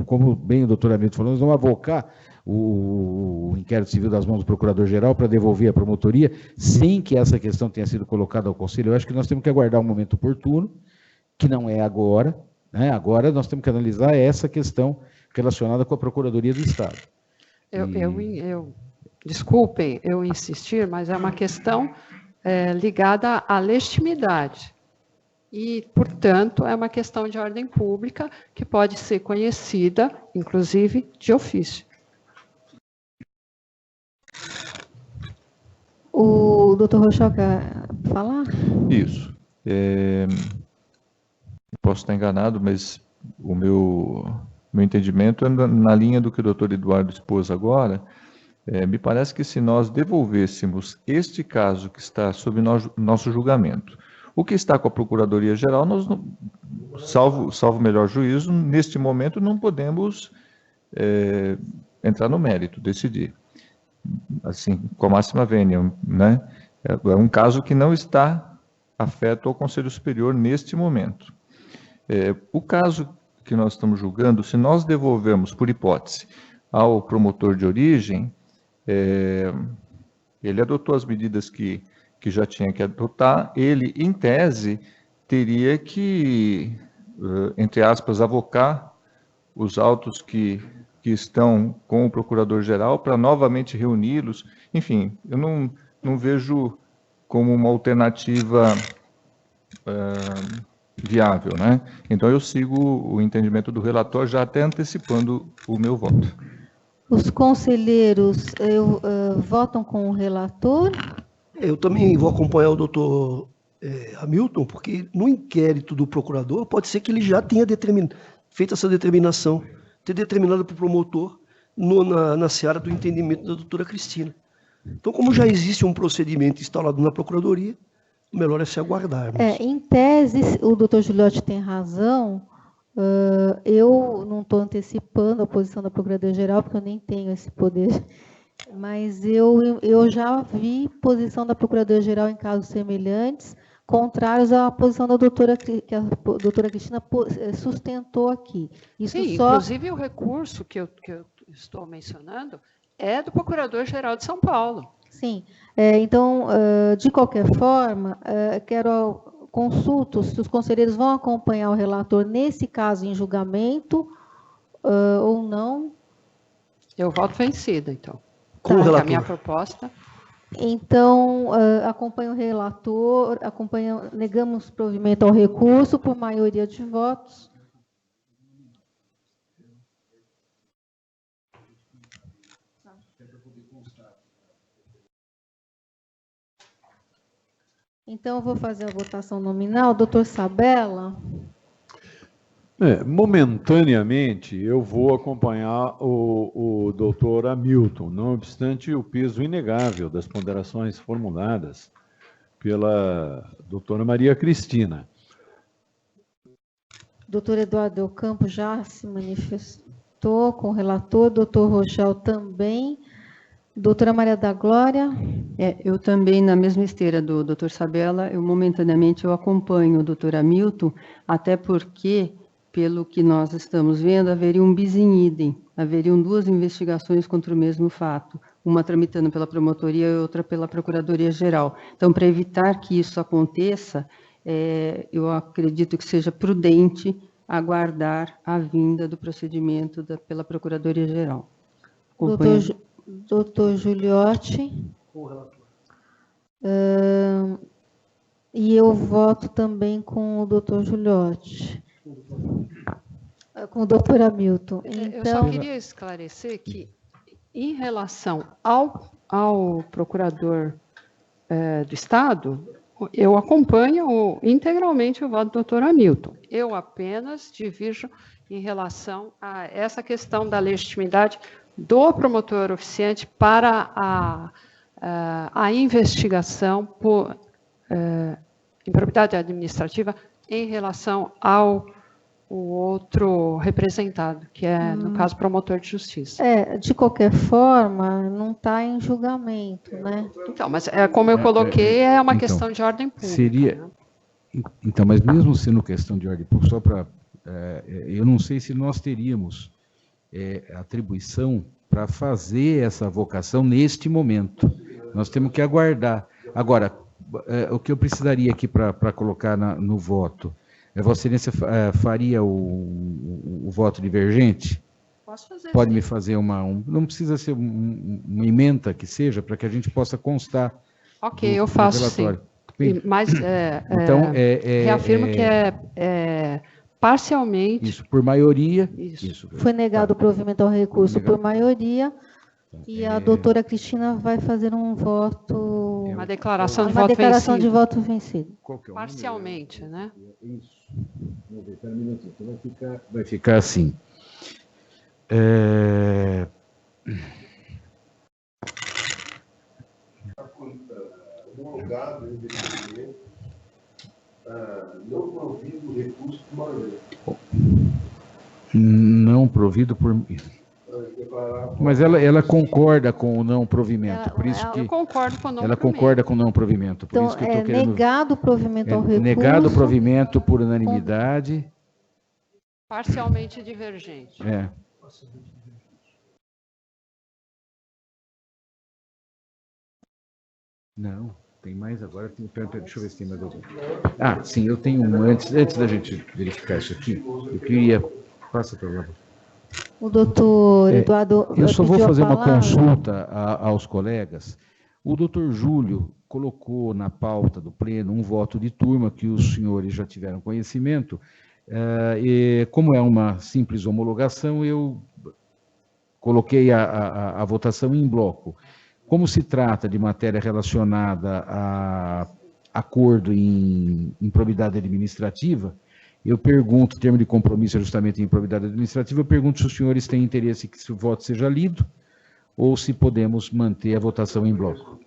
como bem o doutor Hamilton falou, nós vamos avocar o inquérito civil das mãos do Procurador-Geral para devolver à promotoria, sem que essa questão tenha sido colocada ao Conselho. Eu acho que nós temos que aguardar um momento oportuno, que não é agora, né? Agora nós temos que analisar essa questão relacionada com a Procuradoria do Estado. Desculpem eu insistir, mas é uma questão ligada à legitimidade. E, portanto, é uma questão de ordem pública que pode ser conhecida, inclusive, de ofício. O doutor Rochel quer falar? Isso. Posso estar enganado, mas o meu entendimento é na linha do que o doutor Eduardo expôs agora. Me parece que se nós devolvêssemos este caso que está sob nosso julgamento, o que está com a Procuradoria-Geral, nós, salvo melhor juízo, neste momento não podemos entrar no mérito, decidir. Assim, com a máxima vênia, né? É um caso que não está afeto ao Conselho Superior neste momento. O caso que nós estamos julgando, se nós devolvemos, por hipótese, ao promotor de origem, ele adotou as medidas que já tinha que adotar, ele, em tese, teria que, entre aspas, avocar os autos que estão com o Procurador-Geral para novamente reuni-los. Enfim, eu não vejo como uma alternativa viável, né? Então, eu sigo o entendimento do relator, já até antecipando o meu voto. Os conselheiros votam com o relator? Eu também vou acompanhar o doutor Hamilton, porque no inquérito do procurador, pode ser que ele já tenha feito essa determinação, ter determinado para o promotor na seara do entendimento da doutora Cristina. Então, como já existe um procedimento instalado na Procuradoria, o melhor é se aguardarmos. Em tese, o doutor Giuliotti tem razão. Eu não estou antecipando a posição da Procuradoria-Geral, porque eu nem tenho esse poder, mas eu já vi posição da Procuradoria-Geral em casos semelhantes, contrários à posição da doutora, que a doutora Cristina sustentou aqui. Isso sim, inclusive o recurso que eu estou mencionando é do Procurador-Geral de São Paulo. Sim, então, de qualquer forma, consulto se os conselheiros vão acompanhar o relator nesse caso em julgamento ou não. Eu voto vencida, então. Com o relator. A minha proposta. Então, acompanho o relator, negamos provimento ao recurso por maioria de votos. Então, eu vou fazer a votação nominal. Doutor Sabella? Momentaneamente, eu vou acompanhar o doutor Hamilton, não obstante o peso inegável das ponderações formuladas pela doutora Maria Cristina. Doutor Eduardo Del Campo já se manifestou com o relator, doutor Rochel também. Doutora Maria da Glória? Eu também, na mesma esteira do doutor Sabella, momentaneamente eu acompanho o doutor Hamilton, até porque, pelo que nós estamos vendo, haveria um bis in idem, haveriam duas investigações contra o mesmo fato, uma tramitando pela promotoria e outra pela Procuradoria-Geral. Então, para evitar que isso aconteça, eu acredito que seja prudente aguardar a vinda do procedimento pela Procuradoria-Geral. Doutor Giuliotti? Com o relator. E eu voto também com o doutor Giuliotti. Com o doutor Hamilton. Eu só queria esclarecer que, em relação ao procurador do Estado, eu acompanho integralmente o voto do doutor Hamilton. Eu apenas divirjo em relação a essa questão da legitimidade do promotor oficiante para a investigação por improbidade administrativa em relação ao outro representado, que é, no caso, promotor de justiça. De qualquer forma, não está em julgamento, né? Então, mas como eu coloquei, é uma questão de ordem pública. Seria, né? Então, mas mesmo sendo questão de ordem pública, só para... eu não sei se nós teríamos atribuição para fazer essa vocação neste momento. Nós temos que aguardar. Agora, o que eu precisaria aqui para colocar no voto, Vossa Excelência faria o voto divergente? Posso fazer. Pode me fazer não precisa ser uma ementa que seja, para que a gente possa constar. Ok, eu faço sim. Mas então, reafirmo que parcialmente. Isso, por maioria. Isso. Foi negado o provimento ao recurso por maioria. E a doutora Cristina vai fazer um voto... Uma declaração de uma voto declaração vencido. de voto vencido. Parcialmente, né? Isso. Vamos ver, espera um minutinho. Então vai ficar assim. Homologado o investimento, não provido recurso por maneira. Não provido por... Mas ela concorda com o não provimento, por isso que... Eu concordo com o não Ela provimento. concorda com o não provimento, por Então, isso que eu estou querendo... negado o provimento ao recurso... Negado o provimento por unanimidade... Parcialmente divergente. Não, tem mais agora. Deixa eu ver se tem mais algum. Sim, eu tenho um. Antes da gente verificar isso aqui, eu queria... Passa para lá. O doutor Eduardo... Eu só vou pediu a fazer uma palavra. consulta aos colegas. O doutor Júlio colocou na pauta do pleno um voto de turma que os senhores já tiveram conhecimento. E como é uma simples homologação, eu coloquei a votação em bloco. Como se trata de matéria relacionada a acordo em improbidade administrativa, eu pergunto, termo de compromisso é justamente em improbidade administrativa, eu pergunto se os senhores têm interesse que o voto seja lido ou se podemos manter a votação em bloco.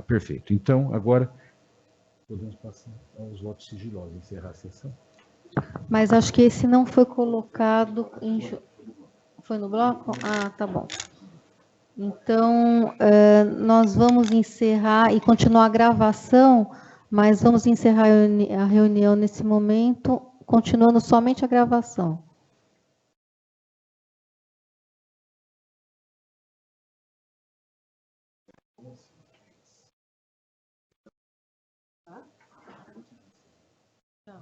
Perfeito. Então, agora, podemos passar aos votos sigilosos, encerrar a sessão. Mas acho que esse não foi colocado em... Foi no bloco? Tá bom. Então, nós vamos encerrar e continuar a gravação, mas vamos encerrar a reunião nesse momento, continuando somente a gravação. Tá?